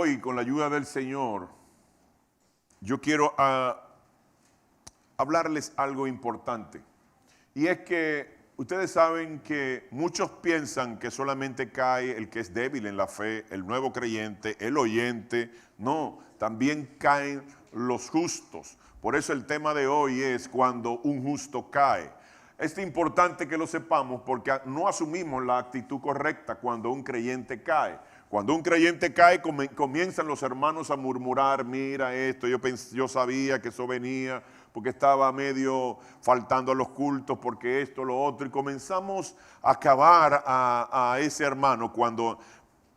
hoy, con la ayuda del Señor, yo quiero hablarles algo importante. Y es que ustedes saben que muchos piensan que solamente cae el que es débil en la fe, el nuevo creyente, el oyente. No, también caen los justos. Por eso el tema de hoy es cuando un justo cae. Es importante que lo sepamos porque no asumimos la actitud correcta cuando un creyente cae. Cuando un creyente cae, comienzan los hermanos a murmurar: mira esto, yo sabía que eso venía, porque estaba medio faltando a los cultos, porque esto, lo otro, y comenzamos a acabar a ese hermano cuando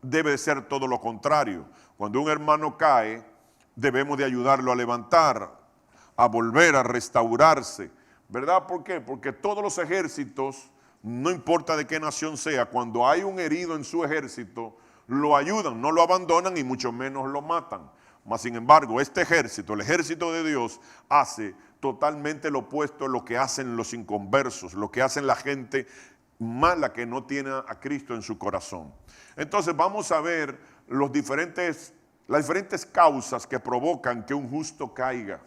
debe de ser todo lo contrario. Cuando un hermano cae, debemos de ayudarlo a levantar, a volver a restaurarse, ¿verdad? ¿Por qué? Porque todos los ejércitos, no importa de qué nación sea, cuando hay un herido en su ejército, lo ayudan, no lo abandonan y mucho menos lo matan. Mas sin embargo, este ejército, el ejército de Dios, hace totalmente lo opuesto a lo que hacen los inconversos, lo que hacen la gente mala que no tiene a Cristo en su corazón. Entonces vamos a ver las diferentes causas que provocan que un justo caiga.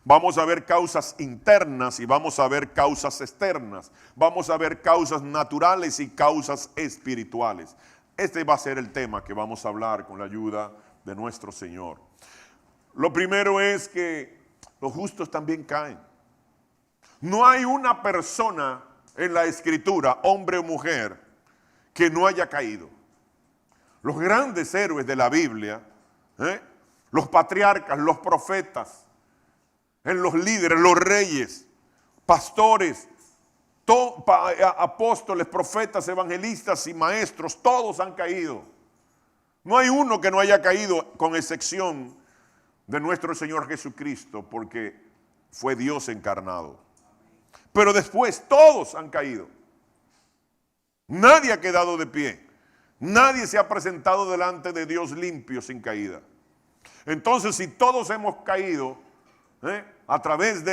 Vamos a ver causas internas y vamos a ver causas externas. Vamos a ver causas naturales y causas espirituales. Este va a ser el tema que vamos a hablar con la ayuda de nuestro Señor. Lo primero es que los justos también caen. No hay una persona en la Escritura, hombre o mujer, que no haya caído. Los grandes héroes de la Biblia, los patriarcas, los profetas, los líderes, los reyes, pastores, apóstoles, profetas, evangelistas y maestros, todos han caído. No hay uno que no haya caído, con excepción de nuestro Señor Jesucristo, porque fue Dios encarnado. Pero después todos han caído. Nadie ha quedado de pie. Nadie se ha presentado delante de Dios limpio, sin caída. Entonces, si todos hemos caído, a través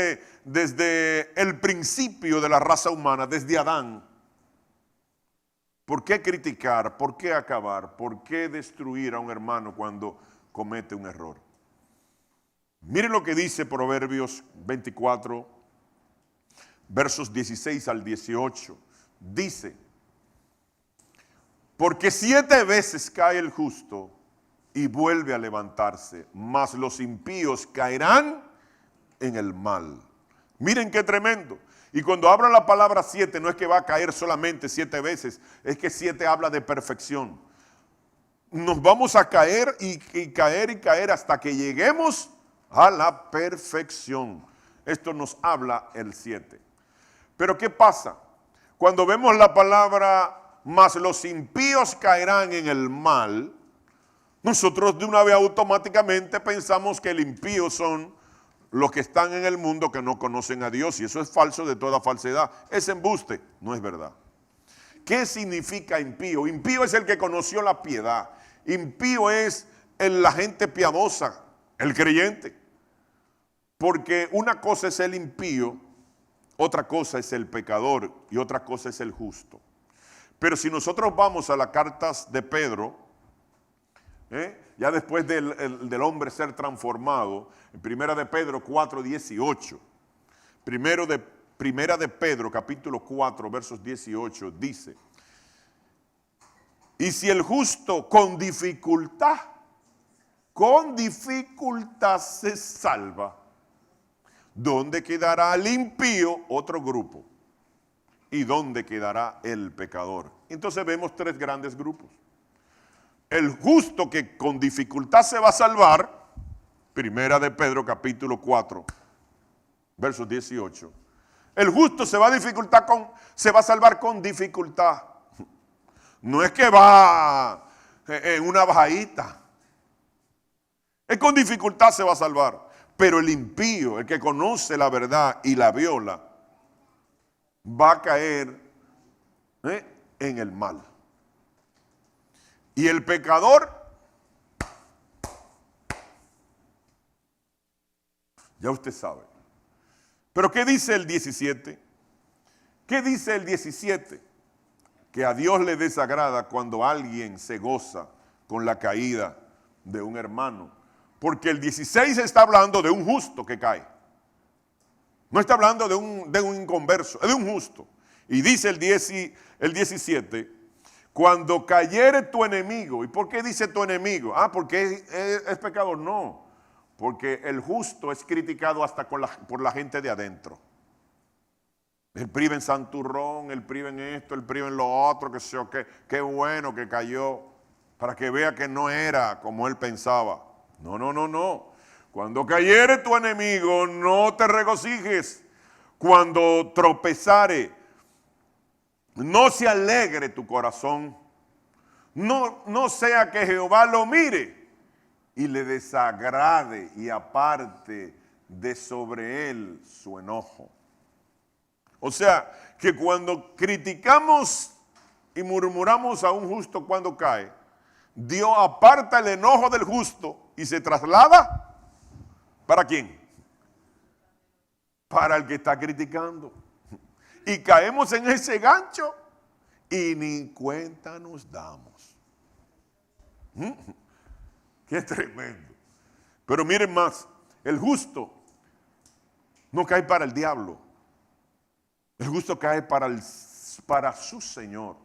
desde el principio de la raza humana, desde Adán, ¿por qué criticar? ¿Por qué acabar? ¿Por qué destruir a un hermano cuando comete un error? Miren lo que dice Proverbios 24, versos 16 al 18. Dice: porque 7 veces cae el justo y vuelve a levantarse, mas los impíos caerán en el mal. Miren qué tremendo. Y cuando habla la palabra 7, no es que va a caer solamente 7 veces, es que 7 habla de perfección. Nos vamos a caer y caer y caer hasta que lleguemos a la perfección. Esto nos habla el 7. Pero ¿qué pasa? Cuando vemos la palabra, mas los impíos caerán en el mal, nosotros de una vez automáticamente pensamos que el impío son los que están en el mundo que no conocen a Dios, y eso es falso de toda falsedad. Es embuste, no es verdad. ¿Qué significa impío? Impío es el que conoció la piedad. Impío es la gente piadosa, el creyente. Porque una cosa es el impío, otra cosa es el pecador y otra cosa es el justo. Pero si nosotros vamos a las cartas de Pedro, ya después del hombre ser transformado, en Primera de Pedro 4, 18, Primera de Pedro capítulo 4 versos 18 dice: y si el justo con dificultad se salva, ¿dónde quedará el impío? Otro grupo. ¿Y dónde quedará el pecador? Entonces vemos 3 grandes grupos. El justo que con dificultad se va a salvar, Primera de Pedro capítulo 4, versos 18. El justo se va a salvar con dificultad. No es que va en una bajadita. Es con dificultad se va a salvar. Pero el impío, el que conoce la verdad y la viola, va a caer en el mal. Y el pecador, ya usted sabe. Pero ¿qué dice el 17? ¿Qué dice el 17? Que a Dios le desagrada cuando alguien se goza con la caída de un hermano. Porque el 16 está hablando de un justo que cae. No está hablando de un inconverso, es de un justo. Y dice el 17, cuando cayere tu enemigo. ¿Y por qué dice tu enemigo? Ah, porque es pecador. No, porque el justo es criticado hasta por la gente de adentro. El priven santurrón, el priven esto, el priven lo otro, que sé yo, qué bueno que cayó, para que vea que no era como él pensaba. No, no, no, no. Cuando cayere tu enemigo, no te regocijes. Cuando tropezare, no se alegre tu corazón. No sea que Jehová lo mire y le desagrade y aparte de sobre él su enojo. O sea, que cuando criticamos y murmuramos a un justo cuando cae, Dios aparta el enojo del justo y se traslada, ¿para quién? Para el que está criticando. Y caemos en ese gancho y ni cuenta nos damos. Qué tremendo. Pero miren más, el justo no cae para el diablo. El justo cae para su Señor.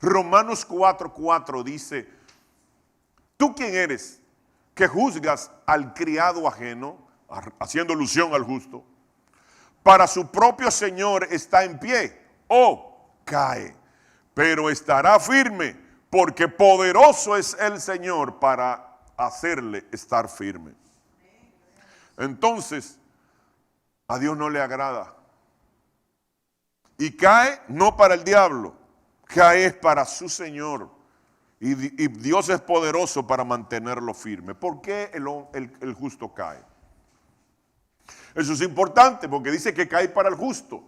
Romanos 4:4 dice, ¿tú quién eres que juzgas al criado ajeno, haciendo alusión al justo? Para su propio Señor está en pie o cae, pero estará firme, porque poderoso es el Señor para hacerle estar firme. Entonces, a Dios no le agrada. Y cae no para el diablo, cae para su Señor. Y Dios es poderoso para mantenerlo firme. ¿Por qué el justo cae? Eso es importante porque dice que cae para el justo.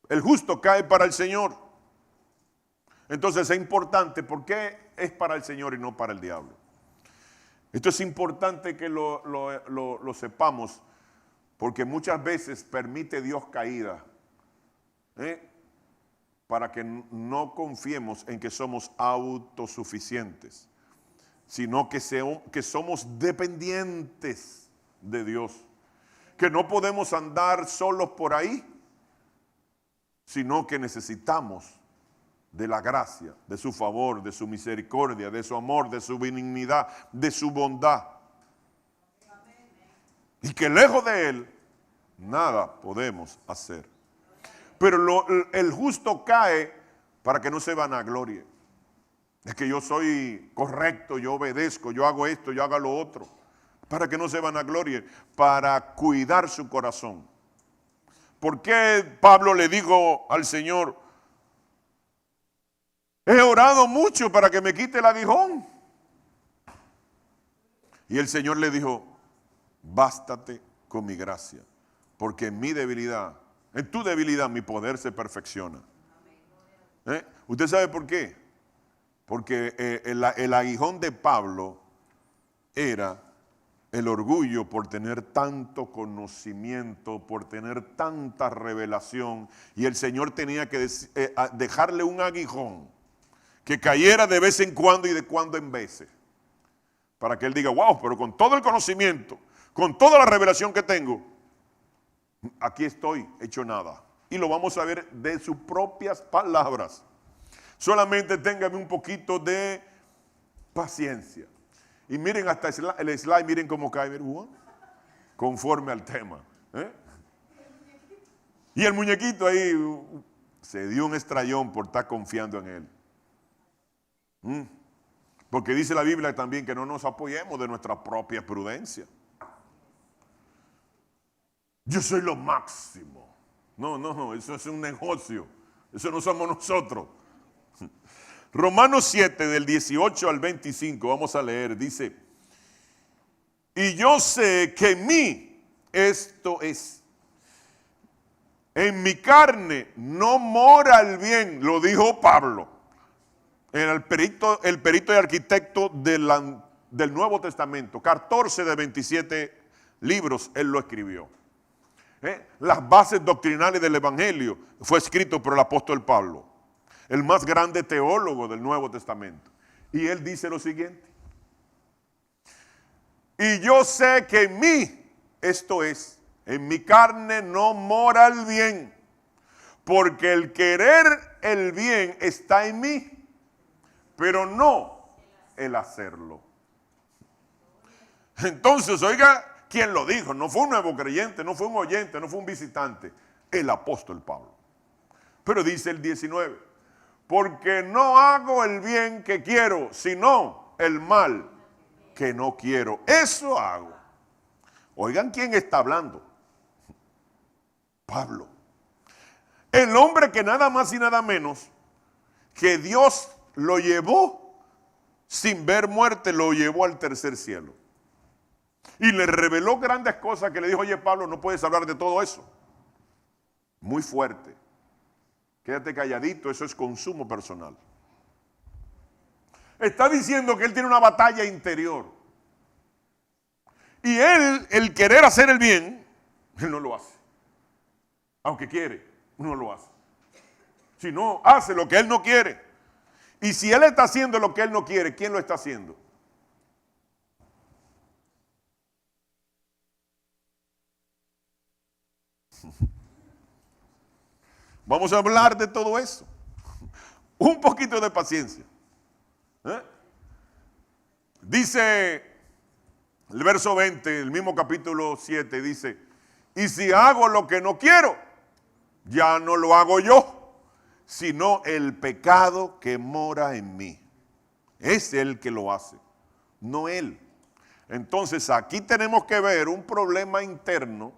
El justo cae para el Señor. Entonces es importante. ¿Por qué es para el Señor y no para el diablo? Esto es importante que lo sepamos, porque muchas veces permite Dios caída. Para que no confiemos en que somos autosuficientes, sino que somos dependientes de Dios, que no podemos andar solos por ahí, sino que necesitamos de la gracia, de su favor, de su misericordia, de su amor, de su benignidad, de su bondad. Y que lejos de Él, nada podemos hacer. Pero el justo cae para que no se vanaglorie. Es que yo soy correcto, yo obedezco, yo hago esto, yo hago lo otro. Para que no se vanaglorie, para cuidar su corazón. ¿Por qué Pablo le dijo al Señor, he orado mucho para que me quite el aguijón? Y el Señor le dijo, bástate con mi gracia, porque en mi debilidad, en tu debilidad mi poder se perfecciona. ¿Usted sabe por qué? Porque el aguijón de Pablo era el orgullo por tener tanto conocimiento, por tener tanta revelación. Y el Señor tenía que dejarle un aguijón que cayera de vez en cuando y de cuando en veces. Para que él diga, wow, pero con todo el conocimiento, con toda la revelación que tengo, aquí estoy hecho nada. Y lo vamos a ver de sus propias palabras. Solamente téngame un poquito de paciencia. Y miren hasta el slide, miren cómo cae, conforme al tema. Y el muñequito ahí se dio un estrellón por estar confiando en él. Porque dice la Biblia también que no nos apoyemos de nuestra propia prudencia. Yo soy lo máximo. No, eso es un negocio. Eso no somos nosotros. Romanos 7, del 18 al 25, vamos a leer, dice, y yo sé que en mí, esto es, en mi carne no mora el bien, lo dijo Pablo, el perito y arquitecto del Nuevo Testamento, 14 de 27 libros él lo escribió. Las bases doctrinales del Evangelio fue escrito por el apóstol Pablo, el más grande teólogo del Nuevo Testamento. Y él dice lo siguiente, Y yo sé que en mí, esto es, en mi carne no mora el bien, porque el querer el bien está en mí, pero no el hacerlo. Entonces, oiga, ¿quién lo dijo? No fue un nuevo creyente, no fue un oyente, no fue un visitante, el apóstol Pablo. Pero dice el 19, porque no hago el bien que quiero, sino el mal que no quiero. Eso hago. Oigan, ¿quién está hablando? Pablo. El hombre que nada más y nada menos que Dios lo llevó sin ver muerte, lo llevó al tercer cielo. Y le reveló grandes cosas que le dijo, oye Pablo, no puedes hablar de todo eso. Muy fuerte. Quédate calladito, eso es consumo personal. Está diciendo que él tiene una batalla interior. Y él, el querer hacer el bien, él no lo hace. Aunque quiere, no lo hace. Si no, hace lo que él no quiere. Y si él está haciendo lo que él no quiere, ¿quién lo está haciendo? Vamos a hablar de todo eso. Un poquito de paciencia. Dice el verso 20, el mismo capítulo 7, dice, y si hago lo que no quiero, ya no lo hago yo, sino el pecado que mora en mí. Es él que lo hace, no él. Entonces aquí tenemos que ver un problema interno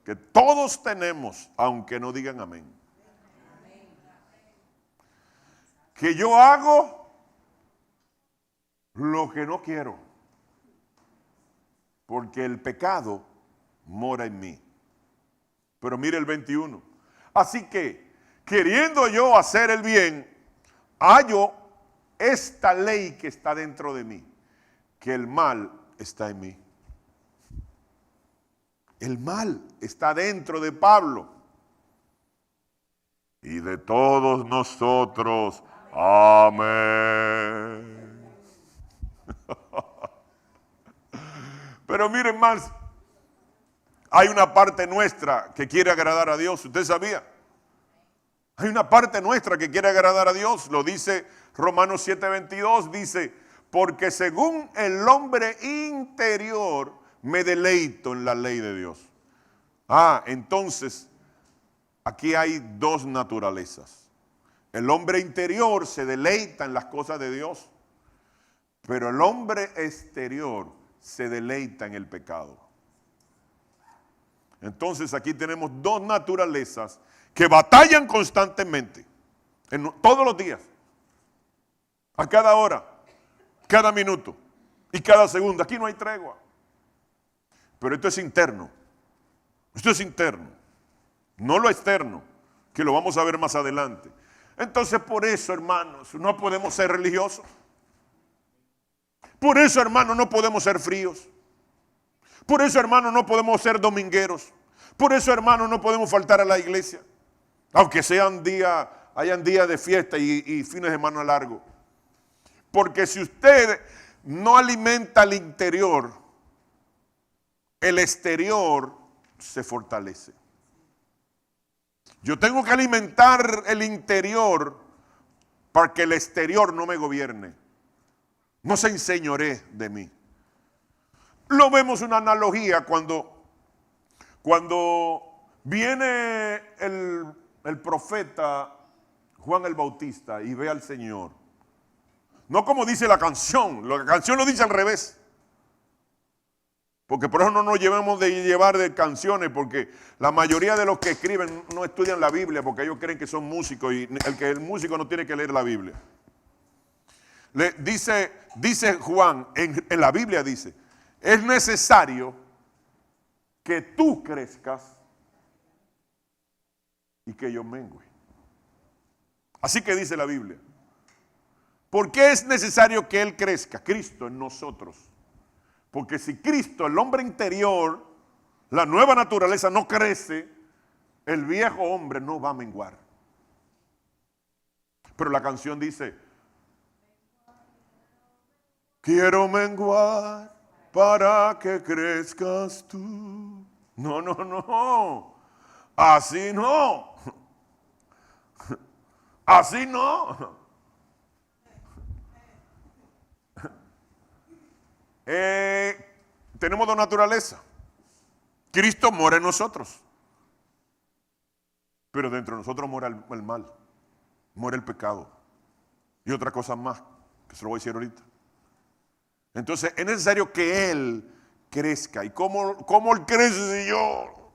que todos tenemos, aunque no digan amén. Que yo hago lo que no quiero, porque el pecado mora en mí. Pero mire el 21. Así que, queriendo yo hacer el bien, hallo esta ley que está dentro de mí, que el mal está en mí. El mal está dentro de Pablo y de todos nosotros. Amén. Pero miren más, hay una parte nuestra que quiere agradar a Dios. ¿Usted sabía? Hay una parte nuestra que quiere agradar a Dios. Lo dice Romanos 7:22, dice, porque según el hombre interior me deleito en la ley de Dios. Entonces, aquí hay dos naturalezas. El hombre interior se deleita en las cosas de Dios, pero el hombre exterior se deleita en el pecado. Entonces aquí tenemos dos naturalezas que batallan constantemente, todos los días, a cada hora, cada minuto y cada segundo. Aquí no hay tregua. Pero esto es interno. Esto es interno, no lo externo, que lo vamos a ver más adelante. Entonces por eso, hermanos, no podemos ser religiosos. Por eso, hermanos, no podemos ser fríos. Por eso, hermanos, no podemos ser domingueros. Por eso, hermanos, no podemos faltar a la iglesia. Aunque hayan días de fiesta y fines de semana largos. Porque si usted no alimenta el interior, el exterior se fortalece. Yo tengo que alimentar el interior para que el exterior no me gobierne, no se enseñoree de mí. Lo vemos una analogía cuando viene el profeta Juan el Bautista y ve al Señor. No como dice la canción lo dice al revés. Porque por eso no nos llevamos de llevar de canciones, porque la mayoría de los que escriben no estudian la Biblia, porque ellos creen que son músicos y el músico no tiene que leer la Biblia. Dice Juan, en la Biblia dice, es necesario que tú crezcas y que yo mengue. Así que dice la Biblia. ¿Por qué es necesario que Él crezca? Cristo en nosotros. Porque si Cristo, el hombre interior, la nueva naturaleza no crece, el viejo hombre no va a menguar. Pero la canción dice, quiero menguar para que crezcas tú. No, no, no. Así no. Así no. Tenemos dos naturalezas. Cristo mora en nosotros. Pero dentro de nosotros mora el mal. Mora el pecado. Y otra cosa más, que se lo voy a decir ahorita. Entonces es necesario que Él crezca. ¿Y cómo Él crece si yo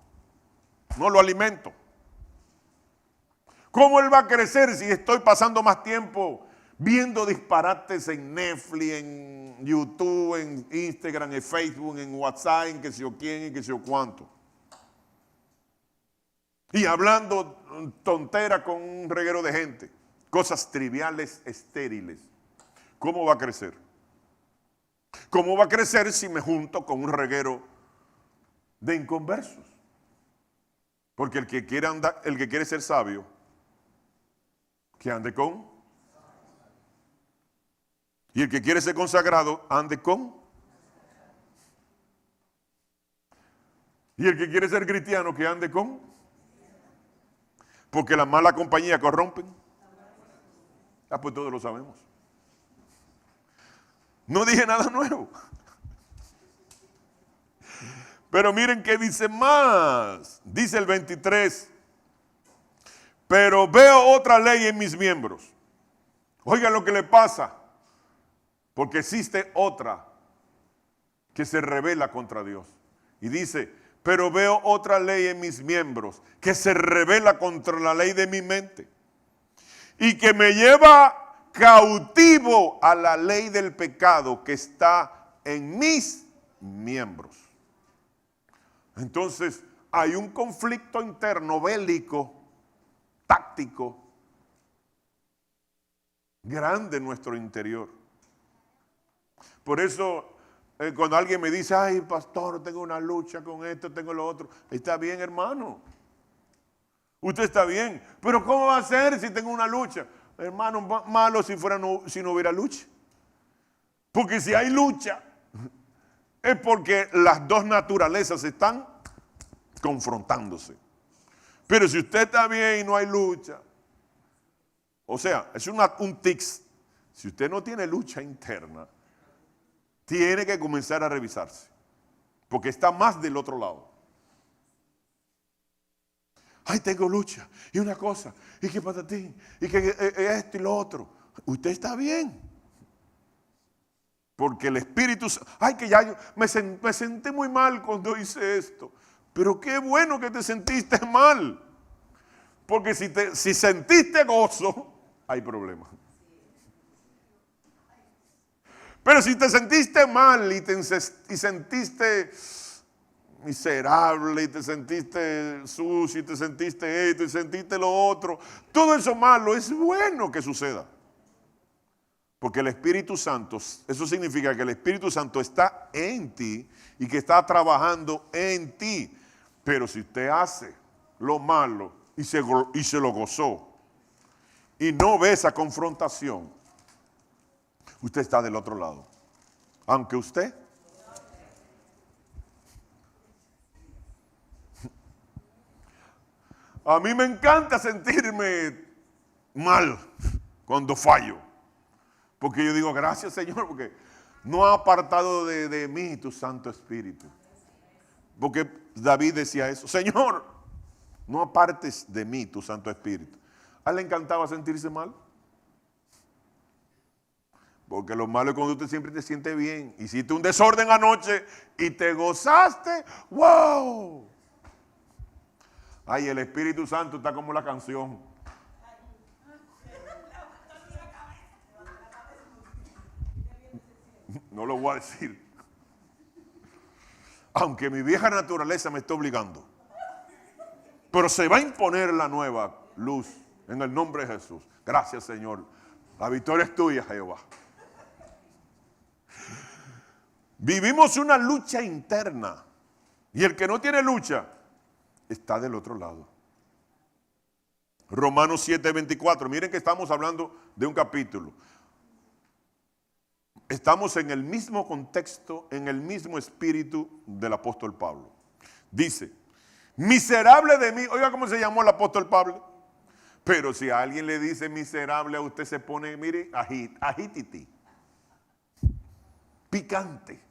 no lo alimento? ¿Cómo Él va a crecer si estoy pasando más tiempo viendo disparates en Netflix, en YouTube, en Instagram, en Facebook, en WhatsApp, en que sé yo quién y que sé yo cuánto? Y hablando tontera con un reguero de gente. Cosas triviales, estériles. ¿Cómo va a crecer? ¿Cómo va a crecer si me junto con un reguero de inconversos? Porque el que quiere ser sabio, que ande con. Y el que quiere ser consagrado, ande con. Y el que quiere ser cristiano, que ande con. Porque la mala compañía corrompen. Ah, pues todos lo sabemos. No dije nada nuevo. Pero miren qué dice más. Dice el 23. Pero veo otra ley en mis miembros. Oigan lo que le pasa. Porque existe otra que se rebela contra Dios. Y dice, pero veo otra ley en mis miembros que se rebela contra la ley de mi mente. Y que me lleva cautivo a la ley del pecado que está en mis miembros. Entonces hay un conflicto interno bélico, táctico, grande en nuestro interior. Por eso cuando alguien me dice, ay pastor, tengo una lucha con esto, tengo lo otro, está bien hermano, usted está bien, pero ¿cómo va a ser si tengo una lucha? Hermano, malo si no hubiera lucha. Porque si hay lucha, es porque las dos naturalezas están confrontándose. Pero si usted está bien y no hay lucha, o sea, es un tics. Si usted no tiene lucha interna, tiene que comenzar a revisarse. Porque está más del otro lado. Ay, tengo lucha, y una cosa, y que patatín, y que esto y lo otro. Usted está bien. Porque el Espíritu, ay, que ya yo me sentí muy mal cuando hice esto. Pero qué bueno que te sentiste mal. Porque si sentiste gozo, hay problema. Pero si te sentiste mal y sentiste miserable, y te sentiste sucio, y te sentiste esto, y sentiste lo otro, todo eso malo es bueno que suceda. Porque el Espíritu Santo, eso significa que el Espíritu Santo está en ti y que está trabajando en ti. Pero si usted hace lo malo y se lo gozó y no ve esa confrontación, usted está del otro lado. Aunque usted a mí me encanta sentirme mal cuando fallo. Porque yo digo, gracias Señor, porque no ha apartado de mí tu Santo Espíritu. Porque David decía eso, Señor, no apartes de mí tu Santo Espíritu. A él le encantaba sentirse mal. Porque lo malo es cuando usted siempre te siente bien. Hiciste un desorden anoche y te gozaste. ¡Wow! Ay, el Espíritu Santo está como la canción. No lo voy a decir. Aunque mi vieja naturaleza me esté obligando. Pero se va a imponer la nueva luz en el nombre de Jesús. Gracias, Señor. La victoria es tuya, Jehová. Vivimos una lucha interna. Y el que no tiene lucha está del otro lado. Romanos 7:24. Miren que estamos hablando de un capítulo. estamos en el mismo contexto, en el mismo espíritu del apóstol Pablo. Dice, miserable de mí. Oiga cómo se llamó el apóstol Pablo. Pero si a alguien le dice miserable, a usted se pone, mire, agititi, picante.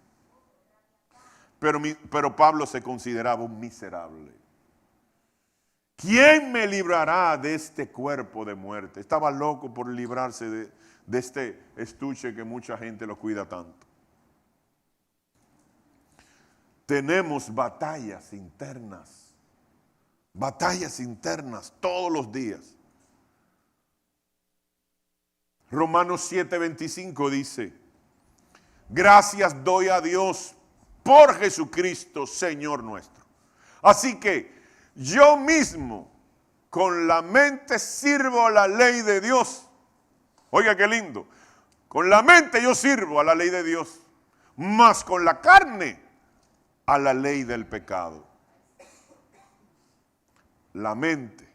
Pero Pablo se consideraba un miserable. ¿Quién me librará de este cuerpo de muerte? Estaba loco por librarse de este estuche que mucha gente lo cuida tanto. Tenemos batallas internas todos los días. Romanos 7:25 dice, gracias doy a Dios por Jesucristo, Señor nuestro. Así que yo mismo con la mente sirvo a la ley de Dios. Oiga qué lindo. Con la mente yo sirvo a la ley de Dios, mas con la carne a la ley del pecado. La mente.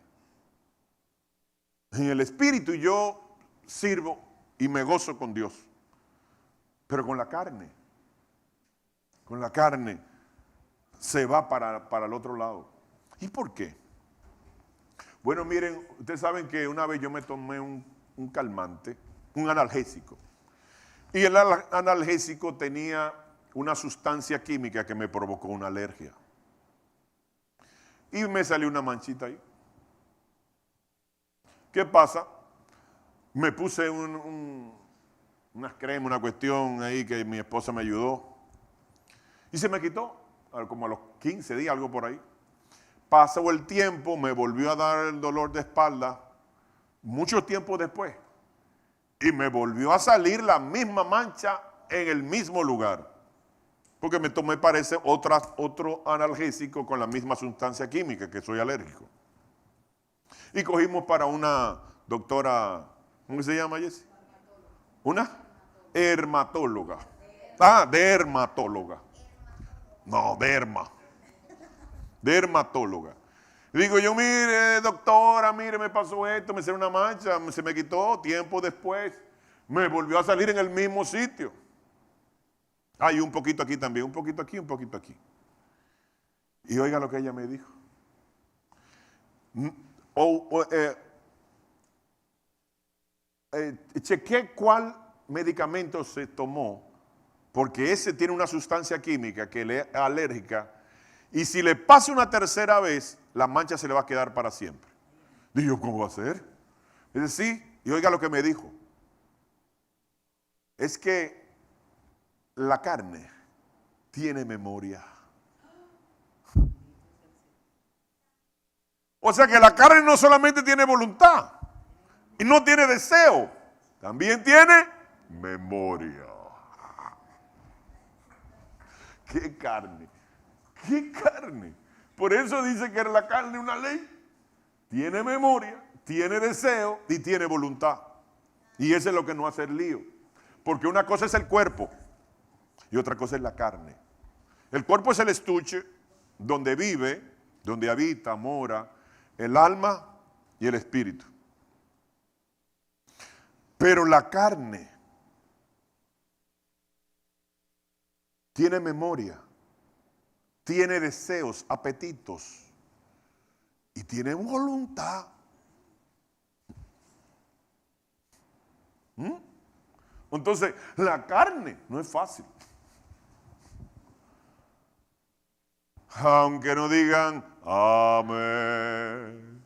En el espíritu yo sirvo y me gozo con Dios. Pero con la carne se va para el otro lado. ¿Y por qué? Bueno, miren, ustedes saben que una vez yo me tomé un calmante, un analgésico. Y el analgésico tenía una sustancia química que me provocó una alergia. Y me salió una manchita ahí. ¿Qué pasa? Me puse unas cremas, una cuestión ahí que mi esposa me ayudó. Y se me quitó, como a los 15 días, algo por ahí. Pasó el tiempo, me volvió a dar el dolor de espalda, mucho tiempo después. Y me volvió a salir la misma mancha en el mismo lugar. Porque me tomé, parece, otro analgésico con la misma sustancia química, que soy alérgico. Y cogimos para una doctora, ¿cómo se llama, Jessy? ¿Una? Dermatóloga. Dermatóloga. No, dermatóloga. Digo yo, mire, doctora, mire, me pasó esto, me salió una mancha, se me quitó, tiempo después, me volvió a salir en el mismo sitio. Hay un poquito aquí también, un poquito aquí, un poquito aquí. Y oiga lo que ella me dijo. Chequé cuál medicamento se tomó, porque ese tiene una sustancia química que le es alérgica, y si le pasa una tercera vez, la mancha se le va a quedar para siempre. Digo, ¿cómo va a ser? Dice, sí, y oiga lo que me dijo. Es que la carne tiene memoria. O sea que la carne no solamente tiene voluntad y no tiene deseo, también tiene memoria. ¿Qué carne? ¿Qué carne? Por eso dice que la carne es una ley. Tiene memoria, tiene deseo y tiene voluntad. Y eso es lo que no hace el lío. Porque una cosa es el cuerpo y otra cosa es la carne. El cuerpo es el estuche donde vive, donde habita, mora el alma y el espíritu. Pero la carne tiene memoria, tiene deseos, apetitos y tiene voluntad. Entonces, la carne no es fácil. Aunque no digan amén.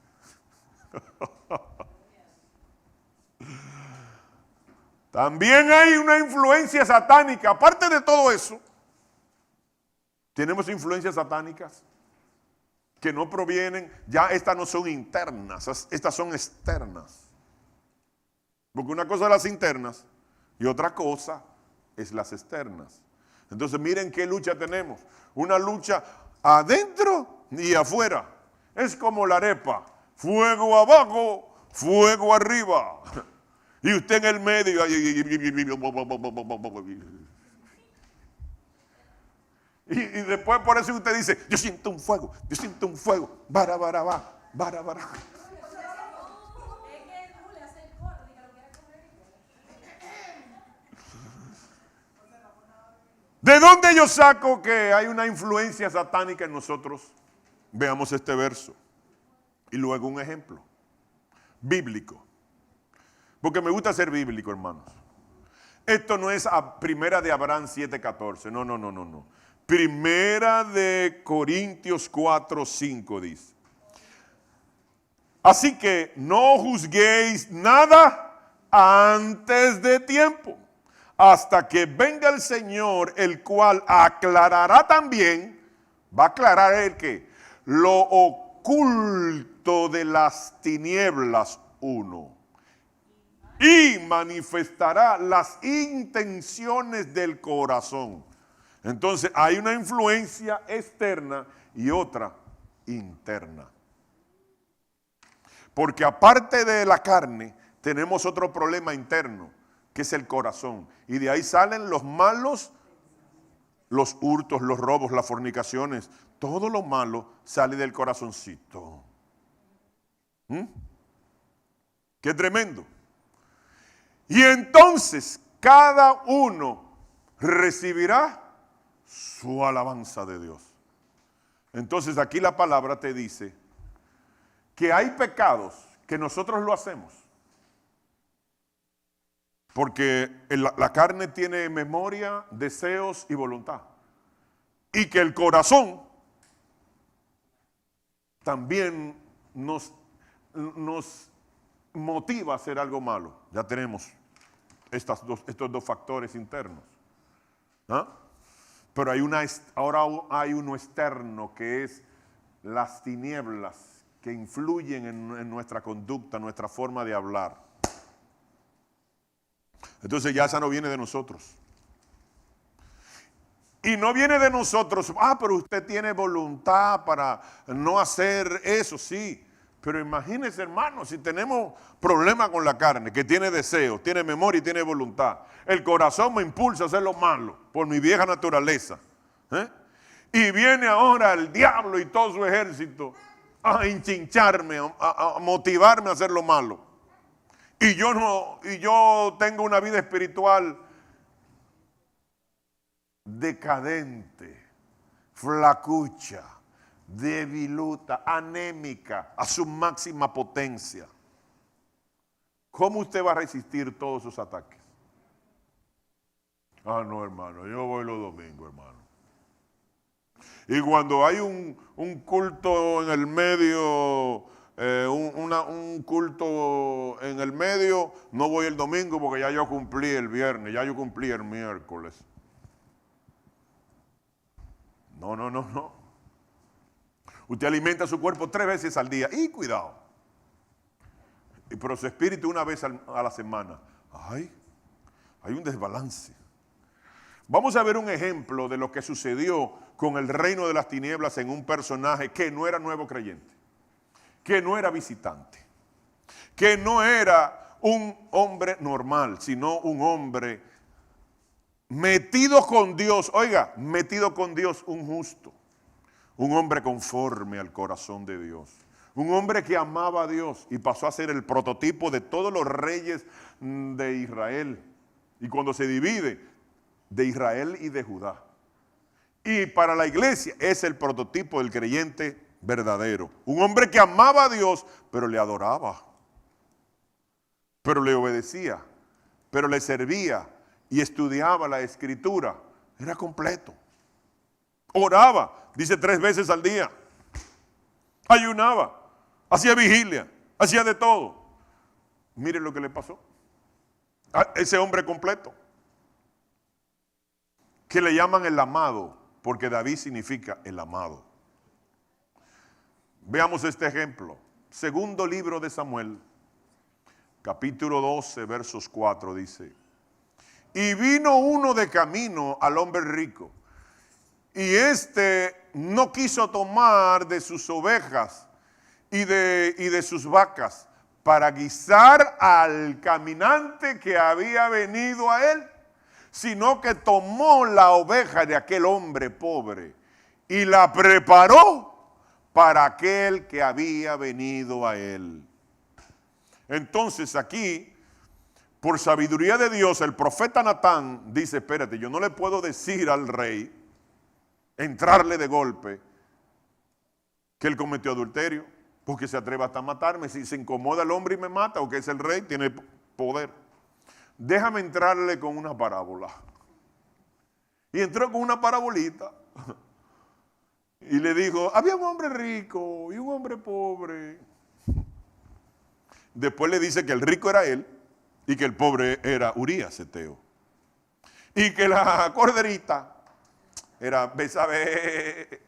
También hay una influencia satánica. Aparte de todo eso, tenemos influencias satánicas que no provienen, ya estas no son internas, estas son externas. Porque una cosa es las internas y otra cosa es las externas. Entonces miren qué lucha tenemos. Una lucha adentro y afuera. Es como la arepa. Fuego abajo, fuego arriba. Y usted en el medio. Y después por eso usted dice, yo siento un fuego, bara, bara, bara, bara, bara. ¿De dónde yo saco que hay una influencia satánica en nosotros? Veamos este verso y luego un ejemplo bíblico. Porque me gusta ser bíblico, hermanos. Esto no es a Primera de Abraham 7:14. No. Primera de Corintios 4:5 dice. Así que no juzguéis nada antes de tiempo, hasta que venga el Señor, el cual aclarará también, va a aclarar el que lo oculto de las tinieblas y manifestará las intenciones del corazón. Entonces hay una influencia externa y otra interna. Porque aparte de la carne, tenemos otro problema interno, que es el corazón. Y de ahí salen los malos, los hurtos, los robos, las fornicaciones. Todo lo malo sale del corazoncito. ¡Qué tremendo! Y entonces cada uno recibirá su alabanza de Dios. Entonces aquí la palabra te dice que hay pecados que nosotros lo hacemos. Porque la carne tiene memoria, deseos y voluntad. Y que el corazón también nos motiva a hacer algo malo. Ya tenemos estos dos factores internos. ¿Ah? Pero ahora hay uno externo que es las tinieblas que influyen en nuestra conducta, nuestra forma de hablar. Entonces ya esa no viene de nosotros. Y no viene de nosotros, pero usted tiene voluntad para no hacer eso, sí. Pero imagínese, hermano, si tenemos problemas con la carne, que tiene deseos, tiene memoria y tiene voluntad. El corazón me impulsa a hacer lo malo por mi vieja naturaleza. Y viene ahora el diablo y todo su ejército a enchincharme, a motivarme a hacer lo malo. Y yo tengo una vida espiritual decadente, flacucha, debiluta, anémica, a su máxima potencia. ¿Cómo usted va a resistir todos esos ataques? No, hermano, yo voy los domingos, hermano. Y cuando hay un culto en el medio, un culto en el medio, no voy el domingo porque ya yo cumplí el viernes, ya yo cumplí el miércoles. No. Usted alimenta su cuerpo 3 veces al día y cuidado. Pero su espíritu una vez a la semana. Hay un desbalance. Vamos a ver un ejemplo de lo que sucedió con el reino de las tinieblas en un personaje que no era nuevo creyente, que no era visitante, que no era un hombre normal, sino un hombre metido con Dios. Oiga, metido con Dios, un justo, un hombre conforme al corazón de Dios, un hombre que amaba a Dios y pasó a ser el prototipo de todos los reyes de Israel. Y cuando se divide, de Israel y de Judá. Y para la iglesia es el prototipo del creyente verdadero. Un hombre que amaba a Dios, pero le adoraba, pero le obedecía, pero le servía y estudiaba la escritura. Era completo. Oraba, dice 3 veces al día. Ayunaba, hacía vigilia, hacía de todo. Mire lo que le pasó a ese hombre completo, que le llaman el amado, porque David significa el amado. Veamos este ejemplo. Segundo libro de Samuel, capítulo 12, versos 4, dice: y vino uno de camino al hombre rico, y éste no quiso tomar de sus ovejas y de sus vacas para guisar al caminante que había venido a él, sino que tomó la oveja de aquel hombre pobre y la preparó para aquel que había venido a él. Entonces aquí por sabiduría de Dios, el profeta Natán dice, espérate, yo no le puedo decir al rey, entrarle de golpe, que él cometió adulterio, porque se atreve hasta a matarme. Si se incomoda el hombre y me mata, o que es el rey, tiene poder. Déjame entrarle con una parábola. Y entró con una parabolita. Y le dijo, había un hombre rico y un hombre pobre. Después le dice que el rico era él y que el pobre era Urías, Eteo. Y que la corderita era Betsabé.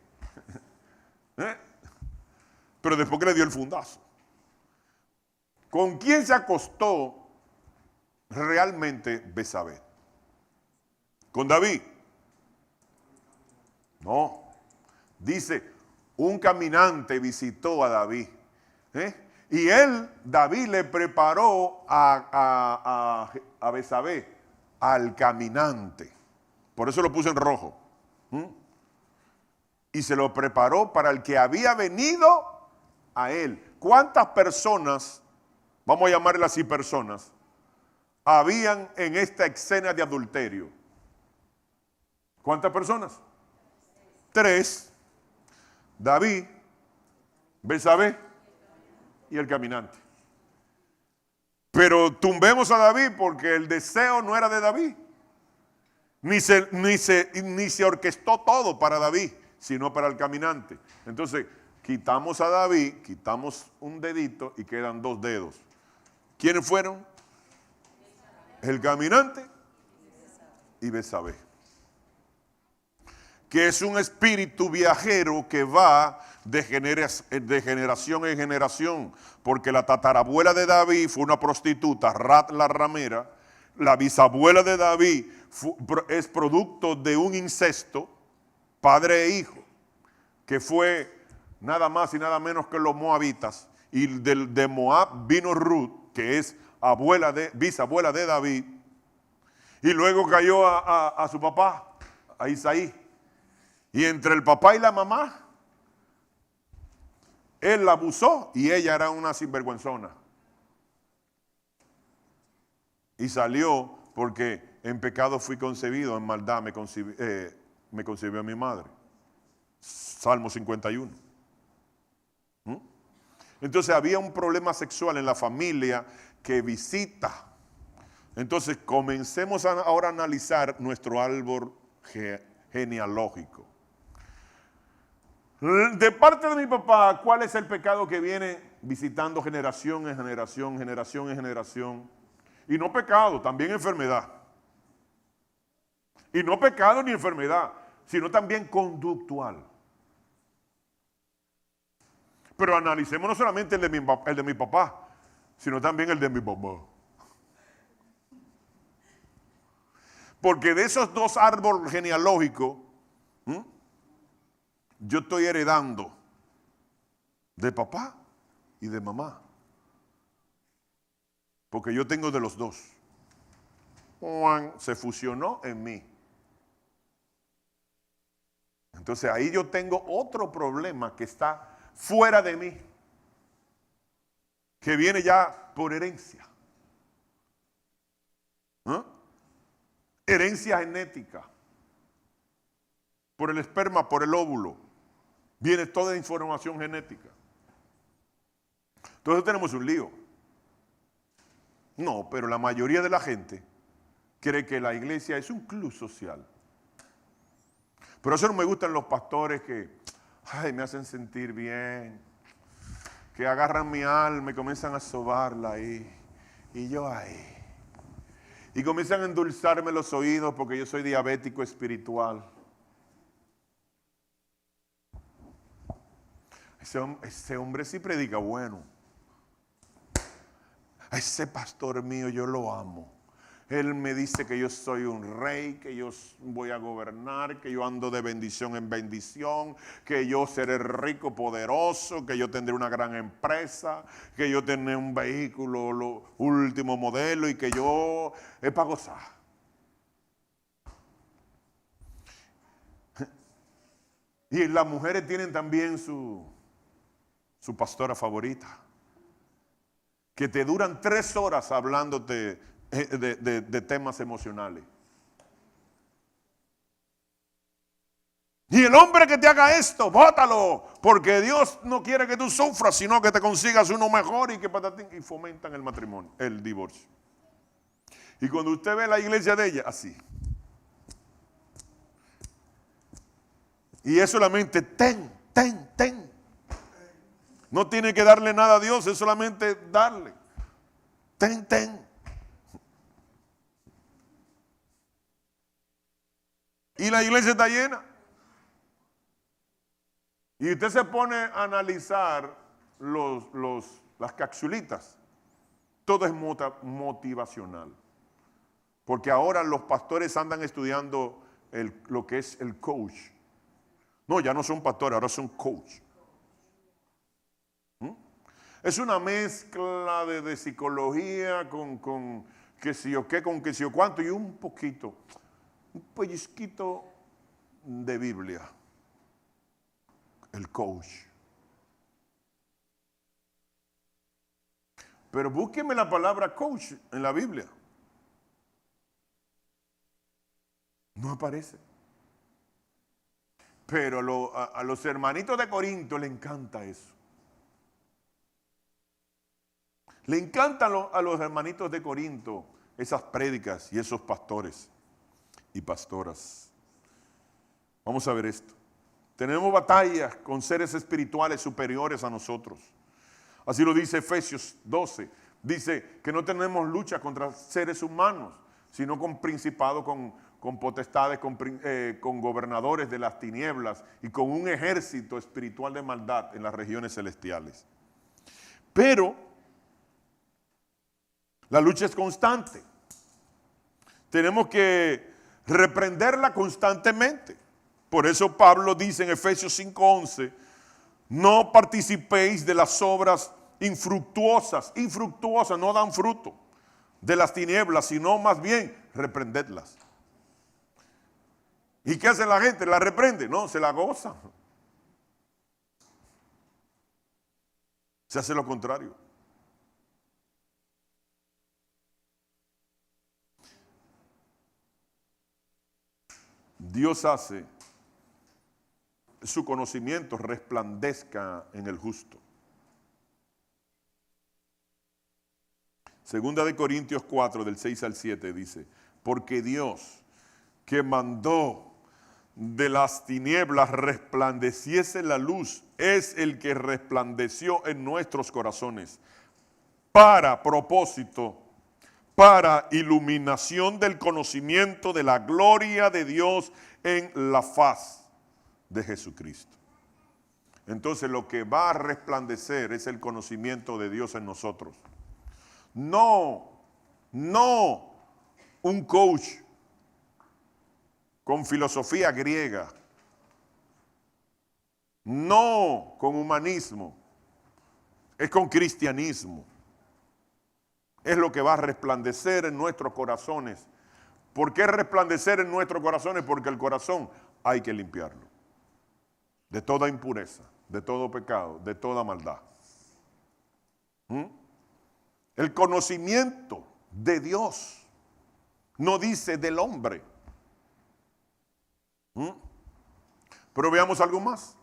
Pero después que le dio el fundazo. ¿Con quién se acostó realmente Betsabé? ¿Con David? No. Dice, un caminante visitó a David. Y David le preparó a Betsabé, al caminante. Por eso lo puse en rojo. Y se lo preparó para el que había venido a él. ¿Cuántas personas, vamos a llamarle así personas, habían en esta escena de adulterio? ¿Cuántas personas? 3. David, Betsabé y el caminante. Pero tumbemos a David porque el deseo no era de David. Ni se orquestó todo para David, sino para el caminante. Entonces, quitamos a David, quitamos un dedito y quedan 2 dedos. ¿Quiénes fueron? El caminante y Betsabé. Que es un espíritu viajero que va de generación en generación, porque la tatarabuela de David fue una prostituta, Rat la ramera. La bisabuela de David es producto de un incesto, padre e hijo, que fue nada más y nada menos que los moabitas. Y de Moab vino Ruth, que es bisabuela de David, y luego cayó a su papá, a Isaí. Y entre el papá y la mamá, él la abusó y ella era una sinvergüenzona. Y salió porque en pecado fui concebido, en maldad me concibió mi madre. Salmo 51. Entonces había un problema sexual en la familia que visita. Entonces comencemos ahora a analizar nuestro árbol genealógico. De parte de mi papá, ¿cuál es el pecado que viene visitando generación en generación, generación en generación? Y no pecado, también enfermedad. Y no pecado ni enfermedad, sino también conductual. Pero analicemos no solamente el de mi papá, sino también el de mi mamá. Porque de esos 2 árboles genealógicos, yo estoy heredando de papá y de mamá. Porque yo tengo de los 2. Se fusionó en mí. Entonces ahí yo tengo otro problema que está fuera de mí, que viene ya por herencia. Herencia genética. Por el esperma, por el óvulo. Viene toda información genética. Entonces tenemos un lío. No, pero la mayoría de la gente cree que la iglesia es un club social. Por eso no me gustan los pastores que me hacen sentir bien, que agarran mi alma y comienzan a sobarla ahí, y yo ahí. Y comienzan a endulzarme los oídos porque yo soy diabético espiritual. Ese hombre sí predica bueno. A ese pastor mío yo lo amo. Él me dice que yo soy un rey, que yo voy a gobernar, que yo ando de bendición en bendición, que yo seré rico, poderoso, que yo tendré una gran empresa, que yo tendré un vehículo último modelo y que yo es para gozar. Y las mujeres tienen también su pastora favorita, que te duran 3 horas hablándote de temas emocionales. Y el hombre que te haga esto, bótalo, porque Dios no quiere que tú sufras, sino que te consigas uno mejor y que patatín, y fomentan el matrimonio, el divorcio. Y cuando usted ve la iglesia de ella, así. Y es solamente ten. No tiene que darle nada a Dios, es solamente darle. Ten. Y la iglesia está llena. Y usted se pone a analizar las capsulitas. Todo es motivacional. Porque ahora los pastores andan estudiando lo que es el coach. No, ya no son pastores, ahora son coach. Es una mezcla de psicología con que si o qué, con que si o cuánto, y un pellizquito de Biblia. El coach. Pero búsqueme la palabra coach en la Biblia. No aparece. Pero a los hermanitos de Corinto le encanta eso. Le encantan a los hermanitos de Corinto esas prédicas y esos pastores y pastoras. Vamos a ver esto. Tenemos batallas con seres espirituales superiores a nosotros. Así lo dice Efesios 12. Dice que no tenemos lucha contra seres humanos, sino con principados, con potestades, con gobernadores de las tinieblas y con un ejército espiritual de maldad en las regiones celestiales. Pero la lucha es constante. Tenemos que reprenderla constantemente. Por eso Pablo dice en Efesios 5:11, no participéis de las obras infructuosas, no dan fruto, de las tinieblas, sino más bien reprendedlas. ¿Y qué hace la gente? ¿La reprende? No, se la goza. Se hace lo contrario. Dios hace su conocimiento resplandezca en el justo. Segunda de Corintios 4, del 6 al 7 dice, porque Dios que mandó de las tinieblas resplandeciese la luz, es el que resplandeció en nuestros corazones para propósito, para iluminación del conocimiento de la gloria de Dios en la faz de Jesucristo. Entonces lo que va a resplandecer es el conocimiento de Dios en nosotros. No un coach con filosofía griega, no con humanismo, es con cristianismo. Es lo que va a resplandecer en nuestros corazones. ¿Por qué resplandecer en nuestros corazones? Porque el corazón hay que limpiarlo de toda impureza, de todo pecado, de toda maldad. El conocimiento de Dios no dice del hombre. Pero veamos algo más.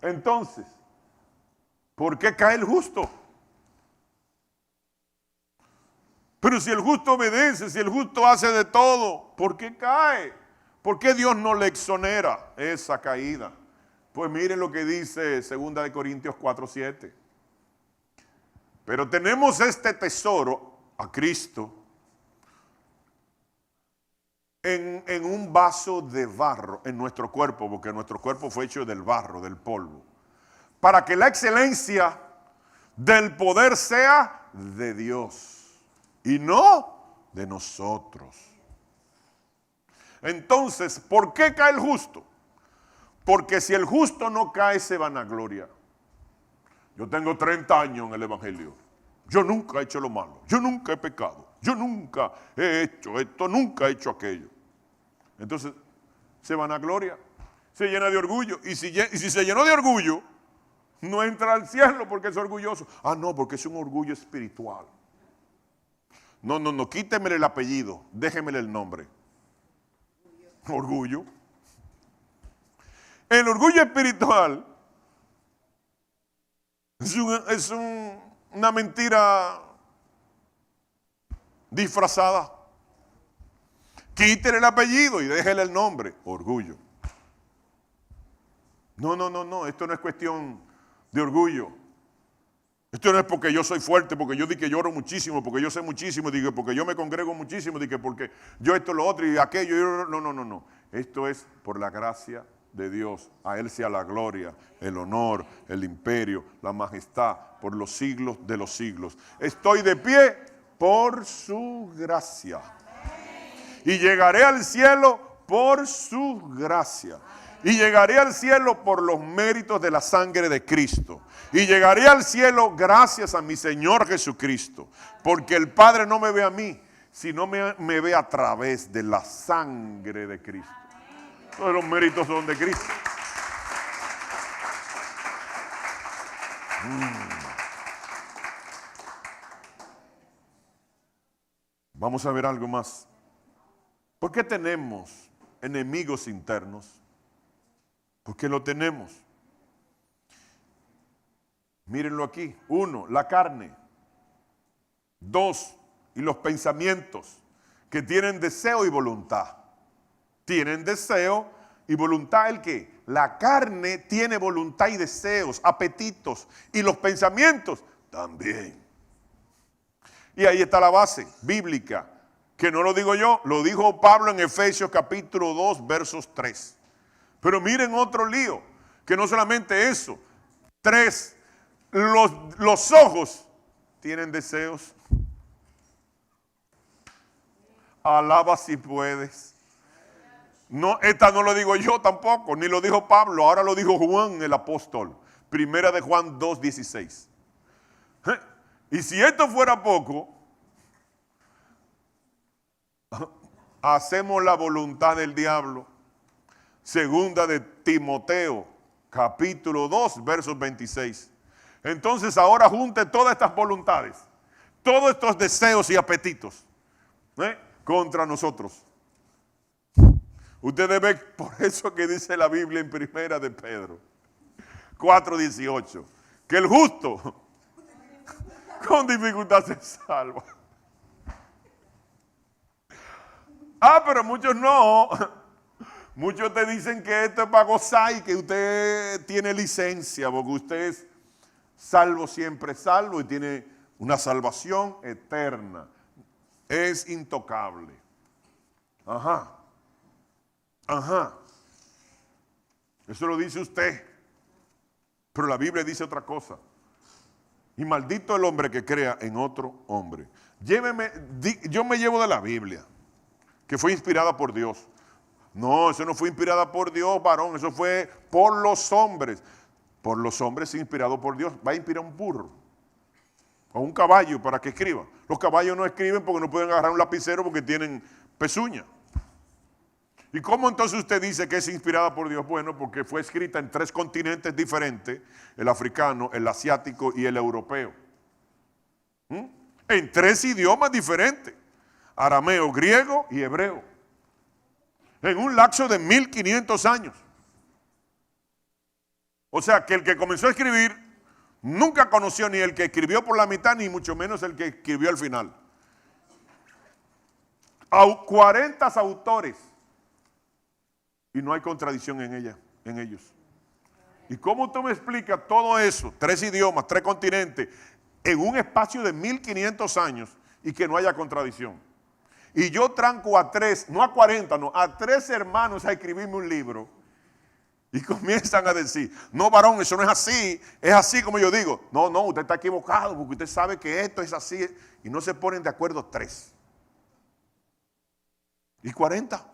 Entonces, ¿por qué cae el justo? Pero si el justo obedece, si el justo hace de todo, ¿por qué cae? ¿Por qué Dios no le exonera esa caída? Pues mire lo que dice 2 de Corintios 4:7. Pero tenemos este tesoro, a Cristo, en un vaso de barro, en nuestro cuerpo, porque nuestro cuerpo fue hecho del barro, del polvo, para que la excelencia del poder sea de Dios y no de nosotros. Entonces, ¿por qué cae el justo? Porque si el justo no cae, se vanagloria. Yo tengo 30 años en el Evangelio. Yo nunca he hecho lo malo. Yo nunca he pecado. Yo nunca he hecho esto, nunca he hecho aquello. Entonces, se vanagloria, se llena de orgullo. Y si se llenó de orgullo, no entra al cielo porque es orgulloso. Ah, no, porque es un orgullo espiritual. No, no, no, quítemele el apellido, déjemele el nombre. Orgullo. El orgullo espiritual es una mentira disfrazada. Quítele el apellido y déjele el nombre. Orgullo. No, no, no, no. Esto no es cuestión de orgullo. Esto no es porque yo soy fuerte, porque yo di que lloro muchísimo, porque yo sé muchísimo, digo, porque yo me congrego muchísimo, digo, porque yo esto, lo otro y aquello. No, no, no, no. Esto es por la gracia de Dios. A Él sea la gloria, el honor, el imperio, la majestad, por los siglos de los siglos. Estoy de pie por su gracia. Y llegaré al cielo por su gracia. Y llegaré al cielo por los méritos de la sangre de Cristo. Y llegaré al cielo gracias a mi Señor Jesucristo. Porque el Padre no me ve a mí, sino me ve a través de la sangre de Cristo. Todos los méritos son de Cristo. Vamos a ver algo más. ¿Por qué tenemos enemigos internos? Porque lo tenemos. Mírenlo aquí. 1, la carne. 2, y los pensamientos que tienen deseo y voluntad. Tienen deseo y voluntad. ¿El qué? La carne tiene voluntad y deseos, apetitos. Y los pensamientos también. Y ahí está la base bíblica. Que no lo digo yo, lo dijo Pablo en Efesios capítulo 2, versos 3. Pero miren otro lío, que no solamente eso. 3, los ojos tienen deseos. Alaba si puedes. No, esta no lo digo yo tampoco, ni lo dijo Pablo, ahora lo dijo Juan el apóstol. Primera de Juan 2, 16. Y si esto fuera poco, hacemos la voluntad del diablo. Segunda de Timoteo, capítulo 2, versos 26. Entonces ahora junte todas estas voluntades, todos estos deseos y apetitos contra nosotros. Ustedes ven, por eso que dice la Biblia en Primera de Pedro 4:18, que el justo con dificultad se salva. Pero muchos no. Muchos te dicen que esto es para gozar y que usted tiene licencia, porque usted es salvo siempre salvo y tiene una salvación eterna. Es intocable. Ajá. Eso lo dice usted. Pero la Biblia dice otra cosa. Y maldito el hombre que crea en otro hombre. Yo me llevo de la Biblia, que fue inspirada por Dios. No, eso no fue inspirada por Dios, varón, eso fue por los hombres. Por los hombres inspirado por Dios. Va a inspirar un burro o un caballo para que escriba. Los caballos no escriben porque no pueden agarrar un lapicero porque tienen pezuña. ¿Y cómo entonces usted dice que es inspirada por Dios? Bueno, porque fue escrita en 3 continentes diferentes, el africano, el asiático y el europeo. En 3 idiomas diferentes, arameo, griego y hebreo. En un lapso de 1500 años. O sea, que el que comenzó a escribir nunca conoció ni el que escribió por la mitad, ni mucho menos el que escribió al final. 40 autores. Y no hay contradicción en ellos. ¿Y cómo tú me explicas todo eso? 3 idiomas, 3 continentes, en un espacio de 1500 años y que no haya contradicción. Y yo tranco a 3, no a 40, no, a 3 hermanos a escribirme un libro. Y comienzan a decir, no varón, eso no es así como yo digo. No, usted está equivocado porque usted sabe que esto es así. Y no se ponen de acuerdo 3. ¿Y 40?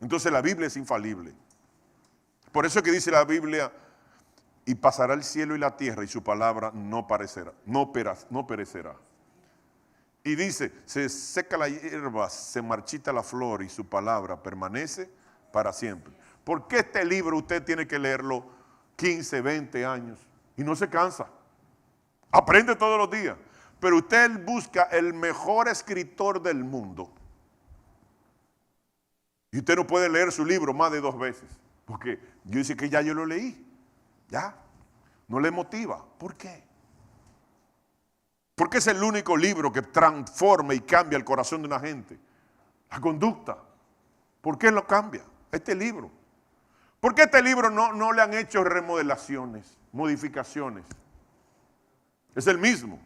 Entonces la Biblia es infalible. Por eso es que dice la Biblia, y pasará el cielo y la tierra y su palabra no perecerá. Y dice, se seca la hierba, se marchita la flor y su palabra permanece para siempre. ¿Por qué este libro usted tiene que leerlo 15, 20 años y no se cansa? Aprende todos los días. pero usted busca el mejor escritor del mundo. Y usted no puede leer su libro más de 2 veces. Porque yo dice que ya yo lo leí. Ya. No le motiva. ¿Por qué? Porque es el único libro que transforma y cambia el corazón de una gente. La conducta. ¿Por qué lo cambia? Este libro. ¿Por qué este libro no le han hecho remodelaciones, modificaciones? Es el mismo.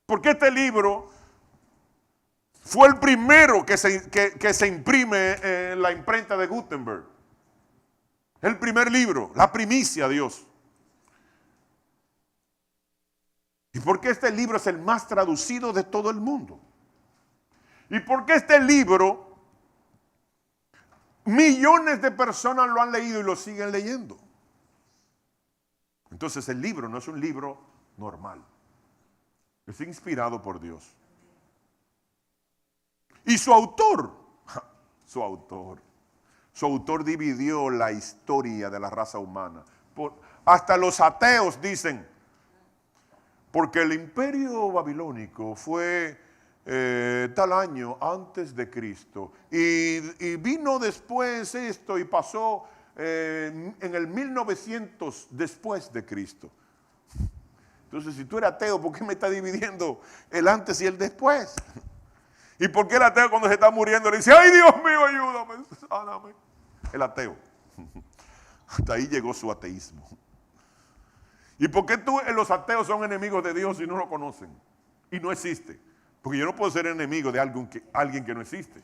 Porque este libro fue el primero que se imprime en la imprenta de Gutenberg. El primer libro, la primicia, Dios. ¿Y por qué este libro es el más traducido de todo el mundo? ¿Y por qué este libro, millones de personas lo han leído y lo siguen leyendo? Entonces el libro no es un libro normal. Es inspirado por Dios. Y su autor dividió la historia de la raza humana. Hasta los ateos dicen, porque el imperio babilónico fue tal año antes de Cristo, y vino después esto y pasó en el 1900 después de Cristo. Entonces, si tú eres ateo, ¿por qué me estás dividiendo el antes y el después? ¿Y por qué el ateo cuando se está muriendo le dice, ay Dios mío, ayúdame, sáname? El ateo. Hasta ahí llegó su ateísmo. ¿Y por qué los ateos son enemigos de Dios y no lo conocen? Y no existe. Porque yo no puedo ser enemigo de alguien que no existe.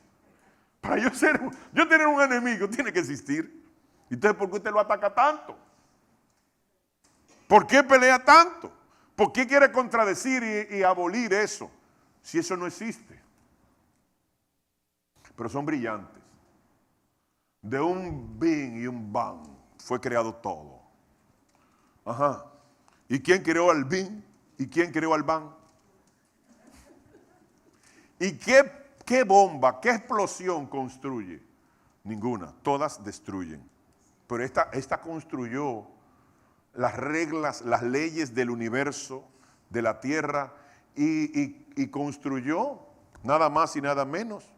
Para yo tener un enemigo tiene que existir. Entonces, ¿por qué usted lo ataca tanto? ¿Por qué pelea tanto? ¿Por qué quiere contradecir y abolir eso? Si eso no existe. Pero son brillantes. De un Bing y un Bang fue creado todo. Ajá. ¿Y quién creó al Bing? ¿Y quién creó al Bang? ¿Y qué bomba, qué explosión construye? Ninguna. Todas destruyen. Pero esta construyó las reglas, las leyes del universo, de la tierra, y construyó nada más y nada menos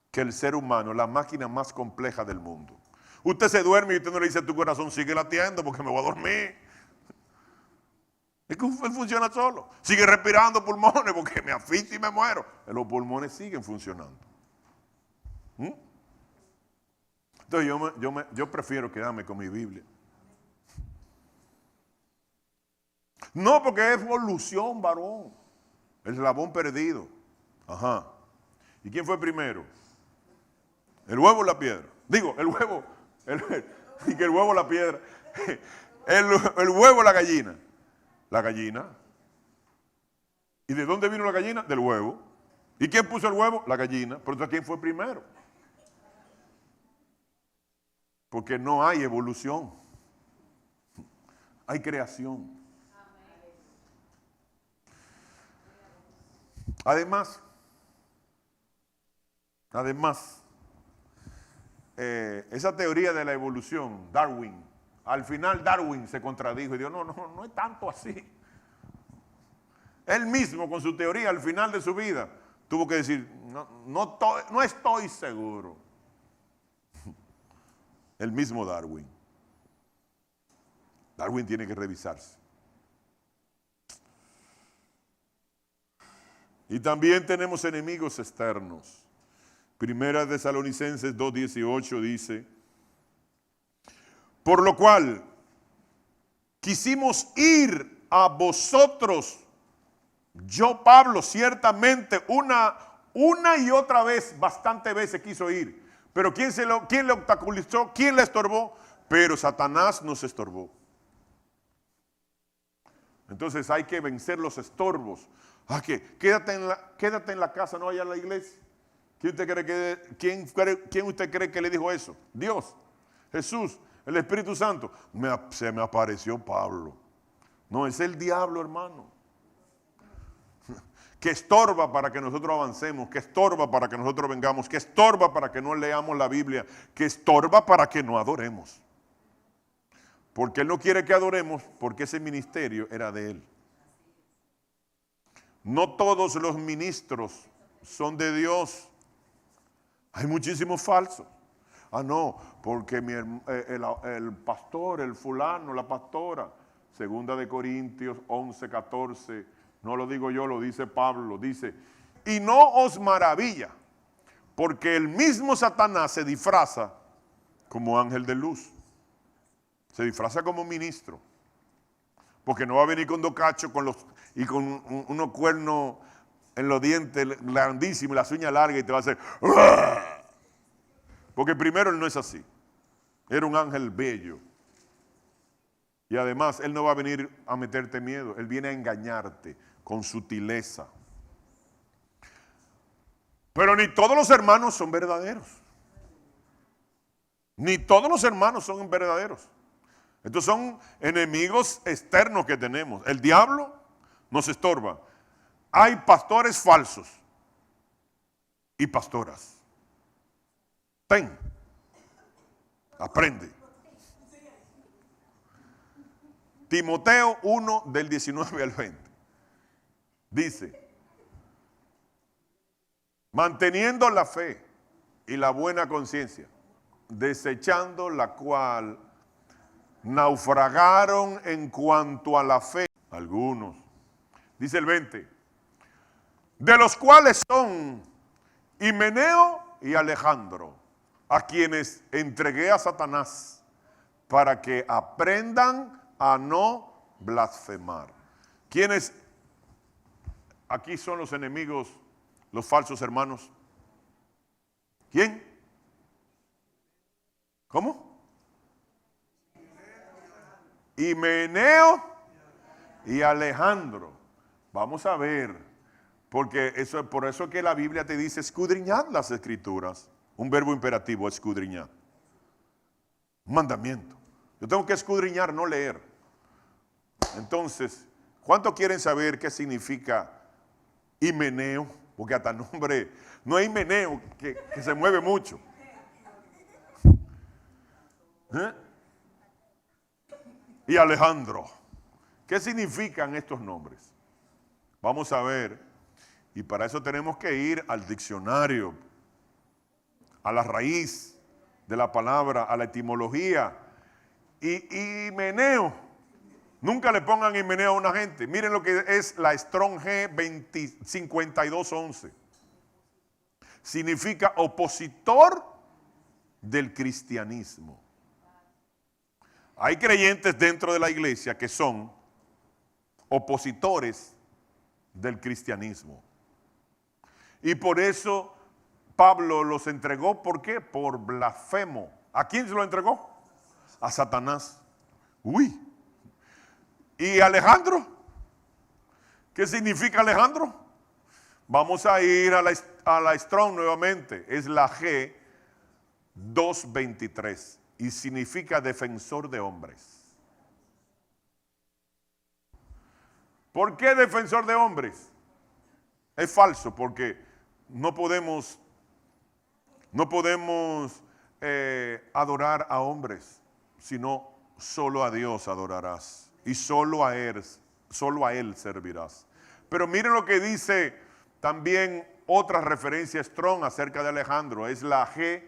que el ser humano, la máquina más compleja del mundo. Usted se duerme y usted no le dice a tu corazón, sigue latiendo porque me voy a dormir. Es que él funciona solo. Sigue respirando pulmones porque me asfixio y me muero. Los pulmones siguen funcionando. Entonces yo prefiero quedarme con mi Biblia. No, porque es evolución, varón. El eslabón perdido. Ajá. ¿Y quién fue primero? ¿El huevo o la piedra? Digo, el huevo. Y que el huevo o la piedra. El huevo o la gallina. La gallina. ¿Y de dónde vino la gallina? Del huevo. ¿Y quién puso el huevo? La gallina. Pero entonces, ¿quién fue primero? Porque no hay evolución. Hay creación. Además, esa teoría de la evolución, Darwin, al final Darwin se contradijo y dijo, no es tanto así. Él mismo con su teoría al final de su vida tuvo que decir, no estoy seguro. El mismo Darwin. Darwin tiene que revisarse. Y también tenemos enemigos externos. Primera de Tesalonicenses 2:18 dice, por lo cual quisimos ir a vosotros, yo Pablo ciertamente una y otra vez, bastantes veces quiso ir, pero ¿quién le obstaculizó? ¿Quién le estorbó? Pero Satanás nos estorbó. Entonces hay que vencer los estorbos. Quédate en la casa, no vaya a la iglesia. ¿Quién usted cree que le dijo eso? Dios, Jesús, el Espíritu Santo. Se me apareció Pablo. No, es el diablo, hermano. Que estorba para que nosotros avancemos, que estorba para que nosotros vengamos, que estorba para que no leamos la Biblia, que estorba para que no adoremos. Porque Él no quiere que adoremos, porque ese ministerio era de Él. No todos los ministros son de Dios. Hay muchísimos falsos. Ah, no, porque el pastor, el fulano, la pastora, segunda de Corintios 11, 14, no lo digo yo, lo dice Pablo, dice, y no os maravilla, porque el mismo Satanás se disfraza como ángel de luz. Se disfraza como ministro. Porque no va a venir con dos cachos y con unos cuernos en los dientes grandísimos, las uñas largas y te va a hacer... ¡Uah! Porque primero él no es así. Era un ángel bello. Y además él no va a venir a meterte miedo. Él viene a engañarte con sutileza. Pero ni todos los hermanos son verdaderos. Ni todos los hermanos son verdaderos. Estos son enemigos externos que tenemos. El diablo nos estorba. Hay pastores falsos y pastoras. Aprende. Timoteo 1 del 19 al 20. Dice, manteniendo la fe y la buena conciencia, desechando la cual naufragaron en cuanto a la fe algunos. Dice el 20, de los cuales son Himeneo y Alejandro, a quienes entregué a Satanás para que aprendan a no blasfemar. ¿Quiénes aquí son los enemigos, los falsos hermanos? ¿Quién? ¿Cómo? Himeneo y Alejandro. Vamos a ver, porque por eso que la Biblia te dice escudriñad las escrituras. Un verbo imperativo, escudriñar. Un mandamiento. Yo tengo que escudriñar, no leer. Entonces, ¿cuántos quieren saber qué significa Himeneo? Porque hasta el nombre, no hay Himeneo que se mueve mucho. Y Alejandro. ¿Qué significan estos nombres? Vamos a ver. Y para eso tenemos que ir al diccionario, a la raíz de la palabra, a la etimología. Y Himeneo, nunca le pongan Himeneo a una gente. Miren lo que es la Strong G 5211. Significa opositor del cristianismo. Hay creyentes dentro de la iglesia que son opositores del cristianismo. Y por eso Pablo los entregó, ¿por qué? Por blasfemo. ¿A quién se lo entregó? A Satanás. Uy. ¿Y Alejandro? ¿Qué significa Alejandro? Vamos a ir a la Strong nuevamente. Es la G 223 y significa defensor de hombres. ¿Por qué defensor de hombres? Es falso porque no podemos adorar a hombres, sino solo a Dios adorarás y solo a Él servirás. Pero miren lo que dice también otra referencia Strong acerca de Alejandro, es la G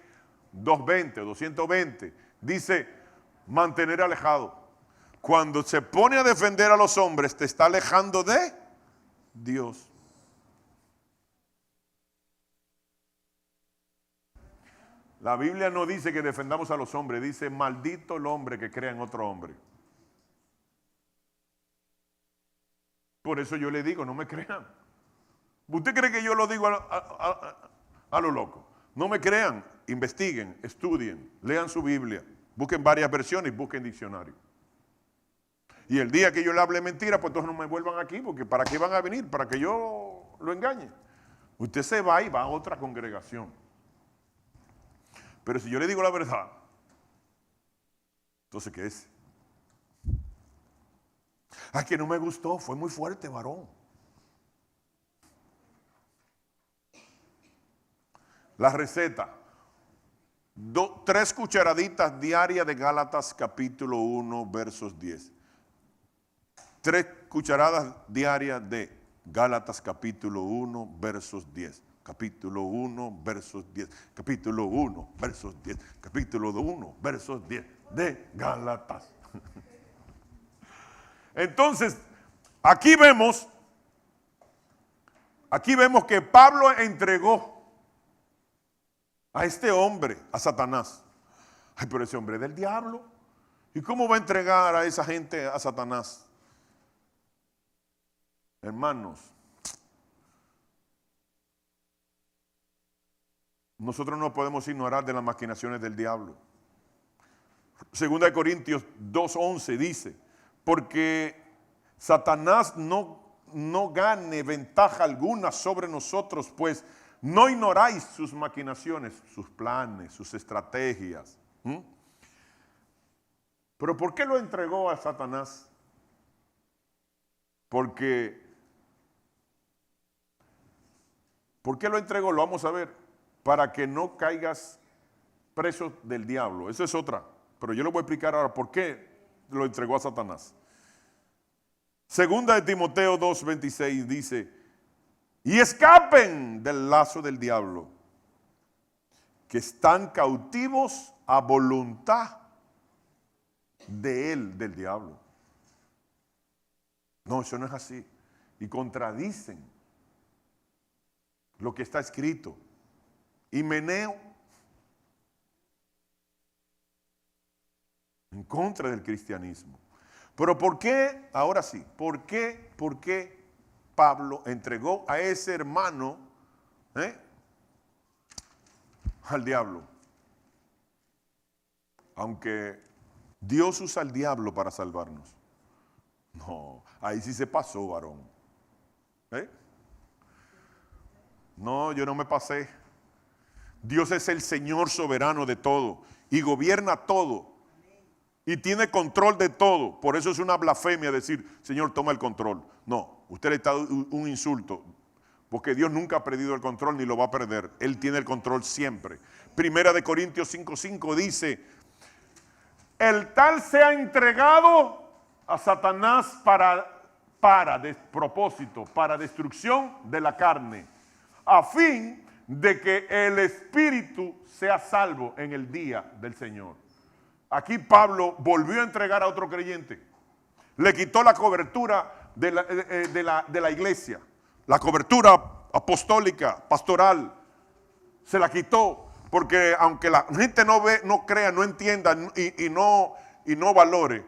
220 o 220. Dice, mantener alejado. Cuando se pone a defender a los hombres, te está alejando de Dios. La Biblia no dice que defendamos a los hombres, dice maldito el hombre que crea en otro hombre. Por eso yo le digo, no me crean. ¿Usted cree que yo lo digo a lo loco? No me crean, investiguen, estudien, lean su Biblia, busquen varias versiones, busquen diccionario. Y el día que yo le hable mentira, pues entonces no me vuelvan aquí, porque ¿para qué van a venir? Para que yo lo engañe. Usted se va y va a otra congregación. Pero si yo le digo la verdad, entonces ¿qué es? Ah, que no me gustó, fue muy fuerte, varón. La receta, 3 cucharaditas diarias de Gálatas capítulo 1 versos 10. 3 cucharadas diarias de Gálatas capítulo 1, versos 10. Capítulo 1, versos 10. Capítulo 1, versos 10. Capítulo 1, versos 10 de Gálatas. Entonces, aquí vemos que Pablo entregó a este hombre, a Satanás. Ay, pero ese hombre es del diablo. ¿Y cómo va a entregar a esa gente a Satanás? Hermanos, nosotros no podemos ignorar de las maquinaciones del diablo. Segunda de Corintios 2:11 dice, porque Satanás no gane ventaja alguna sobre nosotros, pues no ignoráis sus maquinaciones, sus planes, sus estrategias. Pero ¿por qué lo entregó a Satanás? ¿Por qué lo entregó? Lo vamos a ver. Para que no caigas preso del diablo. Esa es otra. Pero yo le voy a explicar ahora por qué lo entregó a Satanás. Segunda de Timoteo 2:26 dice, y escapen del lazo del diablo, que están cautivos a voluntad de él, del diablo. No, eso no es así. Y contradicen lo que está escrito. Himeneo en contra del cristianismo. Pero ¿por qué? Ahora sí, ¿por qué Pablo entregó a ese hermano al diablo? Aunque Dios usa al diablo para salvarnos. No, ahí sí se pasó, varón. No, yo no me pasé. Dios es el Señor soberano de todo y gobierna todo y tiene control de todo. Por eso es una blasfemia decir, Señor, toma el control. No, usted le está dando un insulto, porque Dios nunca ha perdido el control ni lo va a perder. Él tiene el control siempre. Primera de Corintios 5:5 dice, el tal sea entregado a Satanás para propósito, para destrucción de la carne, a fin de que el espíritu sea salvo en el día del Señor. Aquí Pablo volvió a entregar a otro creyente. Le quitó la cobertura de la iglesia, la cobertura apostólica, pastoral. Se la quitó porque aunque la gente no ve, no crea, no entienda y no valore,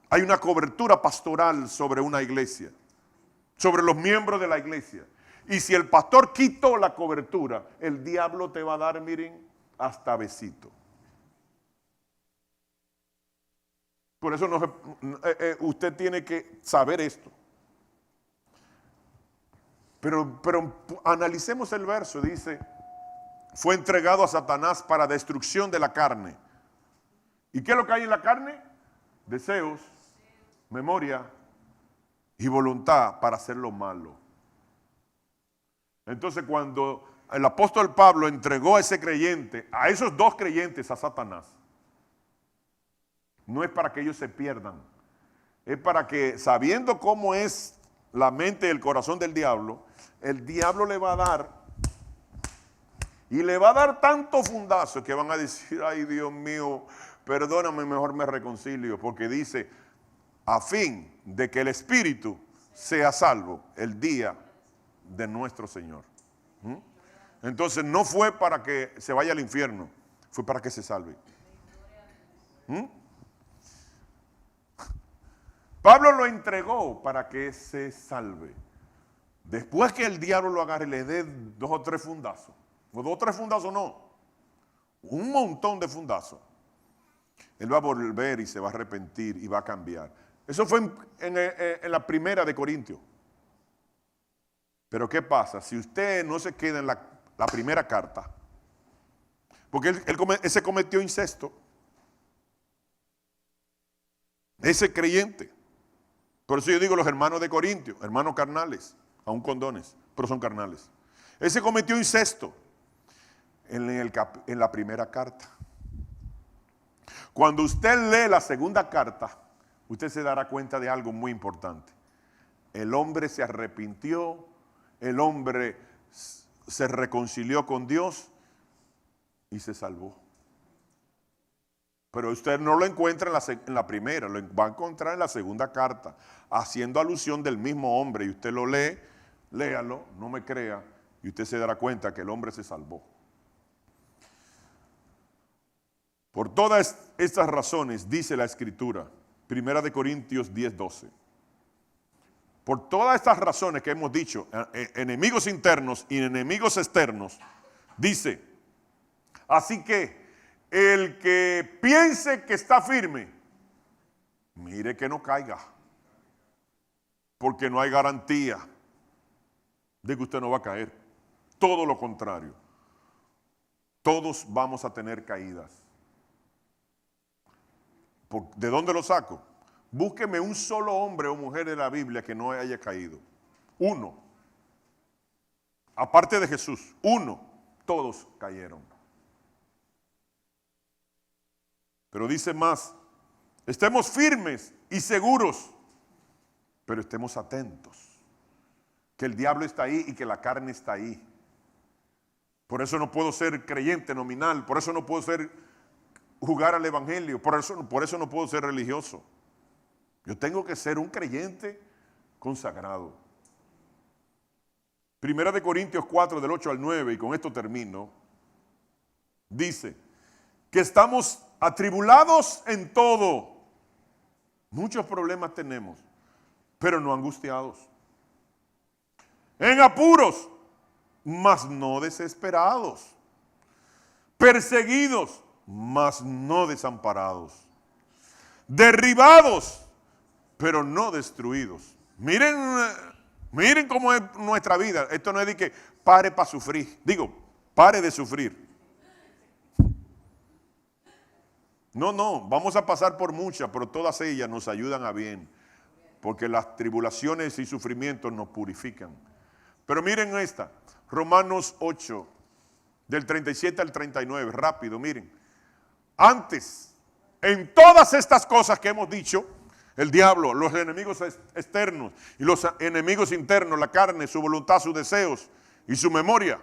hay una cobertura pastoral sobre una iglesia, sobre los miembros de la iglesia. Y si el pastor quitó la cobertura, el diablo te va a dar, miren, hasta besito. Por eso usted tiene que saber esto. Pero analicemos el verso, dice, fue entregado a Satanás para destrucción de la carne. ¿Y qué es lo que hay en la carne? Deseos, memoria y voluntad para hacer lo malo. Entonces cuando el apóstol Pablo entregó a ese creyente, a esos dos creyentes a Satanás, no es para que ellos se pierdan, es para que, sabiendo cómo es la mente y el corazón del diablo, el diablo le va a dar, y le va a dar tanto fundazo que van a decir, ay Dios mío, perdóname, mejor me reconcilio, porque dice, a fin de que el espíritu sea salvo el día de nuestro Señor. Entonces no fue para que se vaya al infierno, fue para que se salve. Pablo lo entregó para que se salve. Después que el diablo lo agarre y le dé 2 o 3 fundazos, o 2 o 3 fundazos no, un montón de fundazos, él va a volver y se va a arrepentir y va a cambiar. Eso fue en la primera de Corintios. Pero ¿qué pasa? Si usted no se queda en la primera carta, porque ese cometió incesto, ese creyente. Por eso yo digo los hermanos de Corintios, hermanos carnales, aún condones, pero son carnales. Ese cometió incesto en la primera carta. Cuando usted lee la segunda carta, usted se dará cuenta de algo muy importante. el hombre se arrepintió, el hombre se reconcilió con Dios y se salvó. Pero usted no lo encuentra en la primera, lo va a encontrar en la segunda carta, haciendo alusión del mismo hombre. Y usted lo lee, léalo, no me crea, y usted se dará cuenta que el hombre se salvó. Por todas estas razones, dice la Escritura, 1 Corintios 10:12. Por todas estas razones que hemos dicho, enemigos internos y enemigos externos, dice, así que el que piense que está firme, mire que no caiga, porque no hay garantía de que usted no va a caer. Todo lo contrario, todos vamos a tener caídas. ¿De dónde lo saco? Búsqueme un solo hombre o mujer de la Biblia que no haya caído. Uno. Aparte de Jesús, uno. Todos cayeron. Pero dice más, estemos firmes y seguros, pero estemos atentos, que el diablo está ahí y que la carne está ahí. Por eso no puedo ser creyente nominal, por eso no puedo jugar al evangelio, por eso no puedo ser religioso. Yo tengo que ser un creyente consagrado. 1 Corintios 4, del 8 al 9, y con esto termino, dice que estamos atribulados en todo. Muchos problemas tenemos, pero no angustiados. En apuros, mas no desesperados. Perseguidos, mas no desamparados. Derribados, pero no destruidos. Miren cómo es nuestra vida. Esto no es de que pare para sufrir. Pare de sufrir. No, vamos a pasar por muchas, pero todas ellas nos ayudan a bien, porque las tribulaciones y sufrimientos nos purifican. Pero miren esta, Romanos 8, del 37 al 39, rápido, miren. Antes, en todas estas cosas que hemos dicho, el diablo, los enemigos externos y los enemigos internos, la carne, su voluntad, sus deseos y su memoria,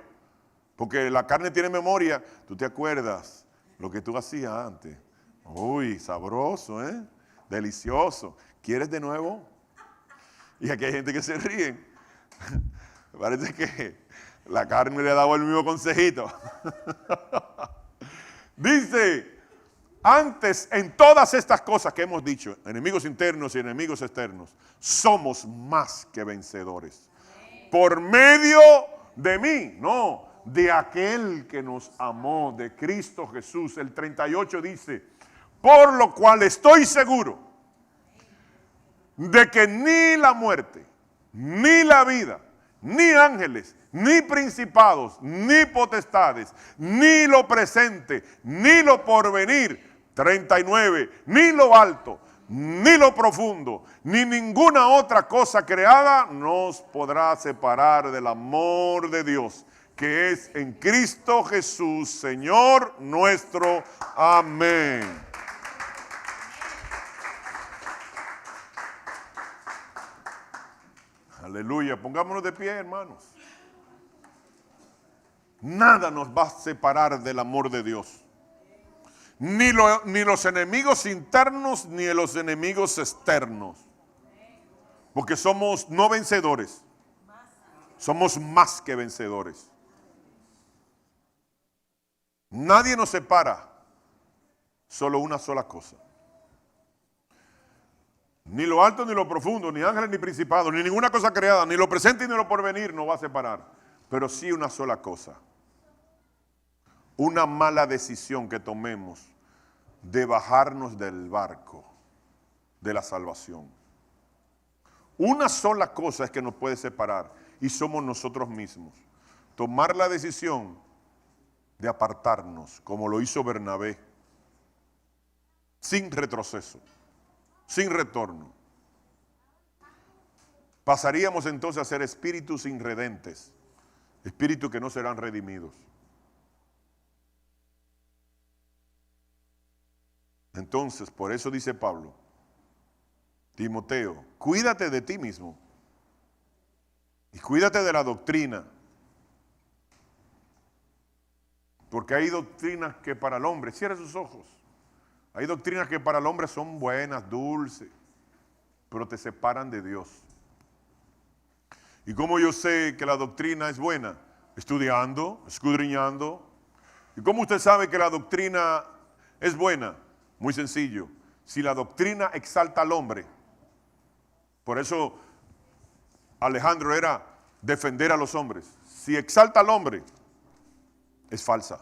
porque la carne tiene memoria, tú te acuerdas lo que tú hacías antes. Uy, sabroso, delicioso. ¿Quieres de nuevo? Y aquí hay gente que se ríe. Parece que la carne le ha dado el mismo consejito. Dice, antes en todas estas cosas que hemos dicho, enemigos internos y enemigos externos, somos más que vencedores. Por medio de mí, no, de aquel que nos amó, de Cristo Jesús. El 38 dice, por lo cual estoy seguro de que ni la muerte, ni la vida, ni ángeles, ni principados, ni potestades, ni lo presente, ni lo porvenir, 39, ni lo alto, ni lo profundo, ni ninguna otra cosa creada nos podrá separar del amor de Dios, que es en Cristo Jesús, Señor nuestro. Amén. Aleluya, pongámonos de pie, hermanos. Nada nos va a separar del amor de Dios. Ni los enemigos internos, ni los enemigos externos. Porque somos no vencedores. Somos más que vencedores. Nadie nos separa. Solo una sola cosa. Ni lo alto ni lo profundo, ni ángeles ni principados, ni ninguna cosa creada, ni lo presente ni lo porvenir nos va a separar. Pero sí una sola cosa. Una mala decisión que tomemos de bajarnos del barco de la salvación. Una sola cosa es que nos puede separar y somos nosotros mismos. Tomar la decisión de apartarnos, como lo hizo Bernabé, sin retroceso, sin retorno. Pasaríamos entonces a ser espíritus irredentes, espíritus que no serán redimidos. Entonces, por eso dice Pablo, Timoteo, cuídate de ti mismo Y cuídate de la doctrina. Porque hay doctrinas que para el hombre, cierre sus ojos. Hay doctrinas que para el hombre son buenas, dulces, pero te separan de Dios. ¿Y cómo yo sé que la doctrina es buena? Estudiando, escudriñando. ¿Y cómo usted sabe que la doctrina es buena? Muy sencillo. Si la doctrina exalta al hombre, por eso Alejandro era defender a los hombres. Si exalta al hombre, es falsa.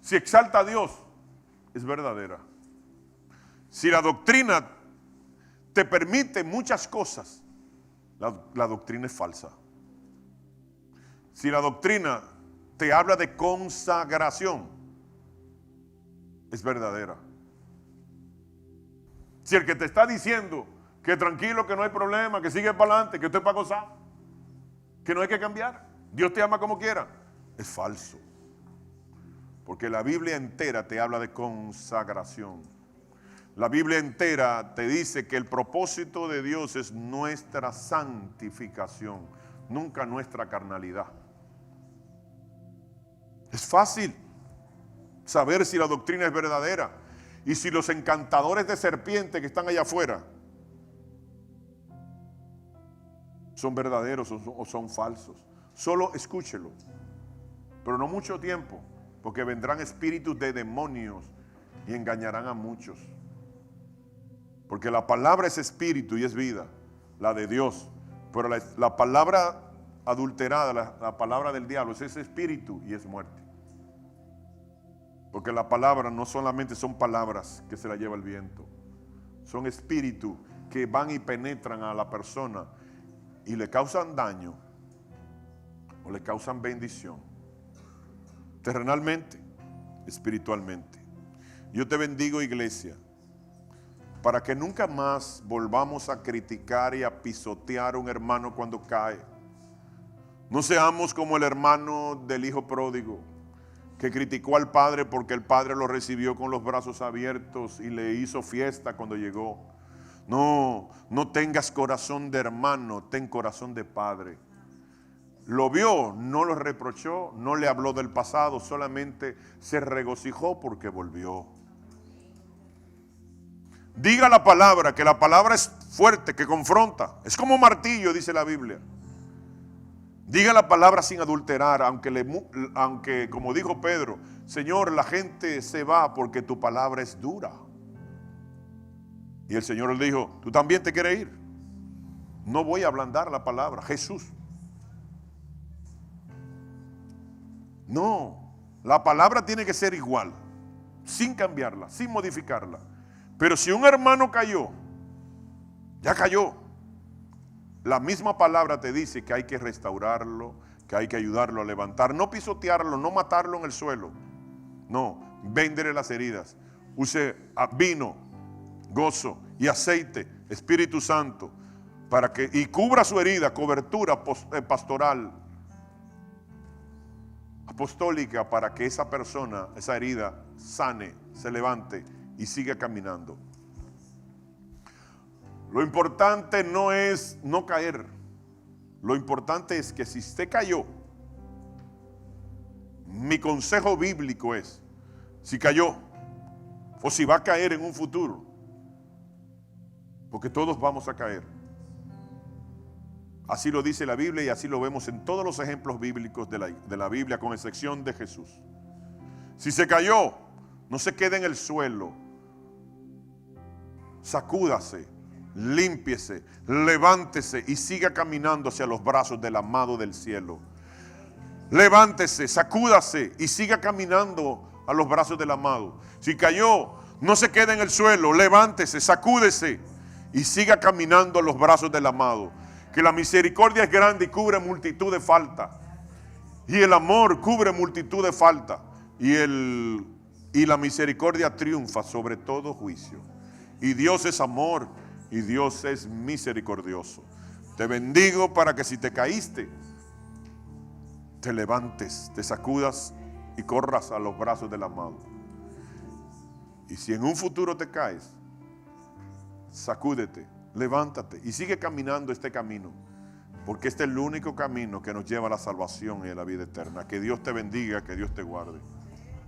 Si exalta a Dios, es verdadera. Si la doctrina te permite muchas cosas, la doctrina es falsa. Si la doctrina te habla de consagración, es verdadera. Si el que te está diciendo que tranquilo, que no hay problema, que sigue para adelante, que esto es para gozar, que no hay que cambiar, Dios te ama como quiera, es falso. Porque la Biblia entera te habla de consagración. La Biblia entera te dice que el propósito de Dios es nuestra santificación, nunca nuestra carnalidad. Es fácil saber si la doctrina es verdadera y si los encantadores de serpiente que están allá afuera son verdaderos o son falsos. Solo escúchelo, pero no mucho tiempo, porque vendrán espíritus de demonios y engañarán a muchos. Porque la palabra es espíritu y es vida, la de Dios. Pero la palabra adulterada, la palabra del diablo, es espíritu y es muerte. Porque la palabra no solamente son palabras que se la lleva el viento, son espíritus que van y penetran a la persona y le causan daño o le causan bendición, terrenalmente, espiritualmente. Yo te bendigo, iglesia, para que nunca más volvamos a criticar y a pisotear a un hermano cuando cae. No seamos como el hermano del hijo pródigo, que criticó al padre porque el padre lo recibió con los brazos abiertos y le hizo fiesta cuando llegó. No, no tengas corazón de hermano, ten corazón de padre. Lo vio, no lo reprochó, no le habló del pasado, solamente se regocijó porque volvió. Diga la palabra, que la palabra es fuerte, que confronta. Es como martillo, dice la Biblia. Diga la palabra sin adulterar, aunque como dijo Pedro, Señor, la gente se va porque tu palabra es dura. Y el Señor le dijo, ¿tú también te quieres ir? No voy a ablandar la palabra, Jesús. No, la palabra tiene que ser igual, sin cambiarla, sin modificarla. Pero si un hermano cayó, ya cayó. La misma palabra te dice que hay que restaurarlo, que hay que ayudarlo a levantar, no pisotearlo, no matarlo en el suelo. No, véndele las heridas. Use vino, gozo y aceite, Espíritu Santo, para que y cubra su herida, cobertura pastoral, apostólica, para que esa persona, esa herida, sane, se levante y siga caminando. Lo importante no es no caer. Lo importante es que si usted cayó, mi consejo bíblico es, si cayó o si va a caer en un futuro, porque todos vamos a caer. Así lo dice la Biblia y así lo vemos en todos los ejemplos bíblicos de la Biblia, con excepción de Jesús. Si se cayó, no se quede en el suelo. Sacúdase, límpiese, levántese y siga caminando hacia los brazos del amado del cielo. Levántese, sacúdase y siga caminando a los brazos del amado. Si cayó, no se quede en el suelo, levántese, sacúdese y siga caminando a los brazos del amado. Que la misericordia es grande y cubre multitud de faltas. Y el amor cubre multitud de faltas. Y la misericordia triunfa sobre todo juicio. Y Dios es amor y Dios es misericordioso. Te bendigo para que si te caíste, te levantes, te sacudas y corras a los brazos del amado. Y si en un futuro te caes, sacúdete, levántate y sigue caminando este camino, porque este es el único camino que nos lleva a la salvación y a la vida eterna. Que Dios te bendiga, que Dios te guarde.